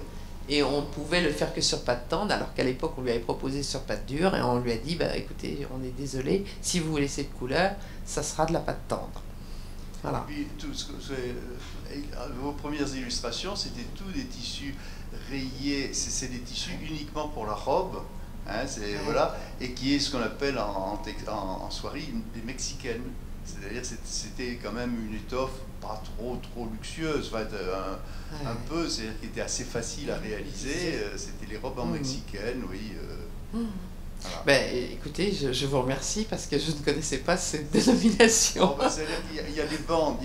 Et on pouvait le faire que sur pâte tendre, alors qu'à l'époque, on lui avait proposé sur pâte dure, et on lui a dit, écoutez, on est désolé, si vous voulez cette couleur, ça sera de la pâte tendre. Voilà. Et puis, vos premières illustrations, c'était tous des tissus rayés, c'est des tissus uniquement pour la robe, hein, voilà, et qui est ce qu'on appelle en soierie des mexicaines. C'est-à-dire c'était quand même une étoffe pas trop luxueuse, un peu, c'est-à-dire qui était assez facile à réaliser. C'était les robes en mexicaine, oui. Voilà. Écoutez, je vous remercie parce que je ne connaissais pas cette dénomination. Il y a des bandes,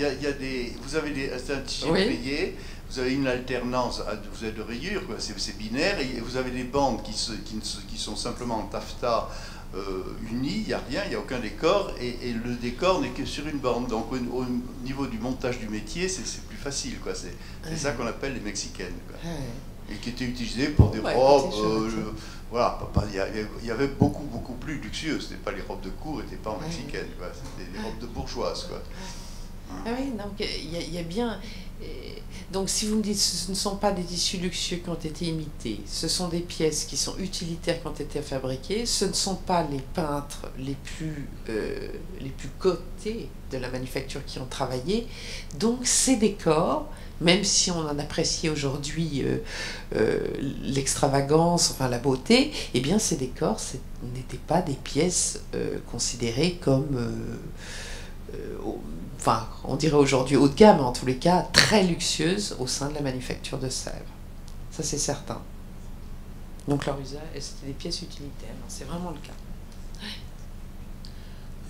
vous avez c'est un tissu rayé, vous avez une alternance, vous avez de rayures, c'est binaire, et vous avez des bandes qui sont simplement en taffetas unies, il n'y a rien, il n'y a aucun décor, et le décor n'est que sur une bande. Donc au niveau du montage du métier, c'est plus facile, c'est ça qu'on appelle les mexicaines. Et qui étaient utilisées pour des robes. Voilà, il y avait beaucoup plus luxueux. C'était pas les robes de cour, n'étaient pas en mexicaine, c'était des robes de bourgeoises, Ah oui, donc il y a bien Donc si vous me dites ce ne sont pas des tissus luxueux qui ont été imités, ce sont des pièces qui sont utilitaires qui ont été fabriquées, ce ne sont pas les peintres les plus cotés de la manufacture qui ont travaillé, donc ces décors, même si on en apprécie aujourd'hui l'extravagance, enfin la beauté, eh bien ces décors n'étaient pas des pièces considérées comme... enfin, on dirait aujourd'hui haut de gamme, mais en tous les cas très luxueuse au sein de la manufacture de Sèvres. Ça, c'est certain. Donc leur usage, c'était des pièces utilitaires, c'est vraiment le cas.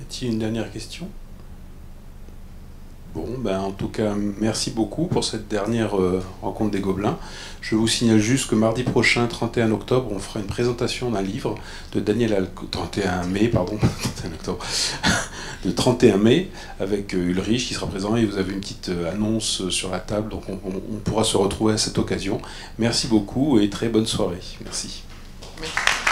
Y a-t-il une dernière question? Bon, ben en tout cas, merci beaucoup pour cette dernière rencontre des Gobelins. Je vous signale juste que mardi prochain, 31 octobre, on fera une présentation d'un livre de Daniel Alcoy, 31 mai, pardon, 31 octobre, de 31 mai, avec Ulrich qui sera présent, et vous avez une petite annonce sur la table, donc on pourra se retrouver à cette occasion. Merci beaucoup et très bonne soirée. Merci. Merci.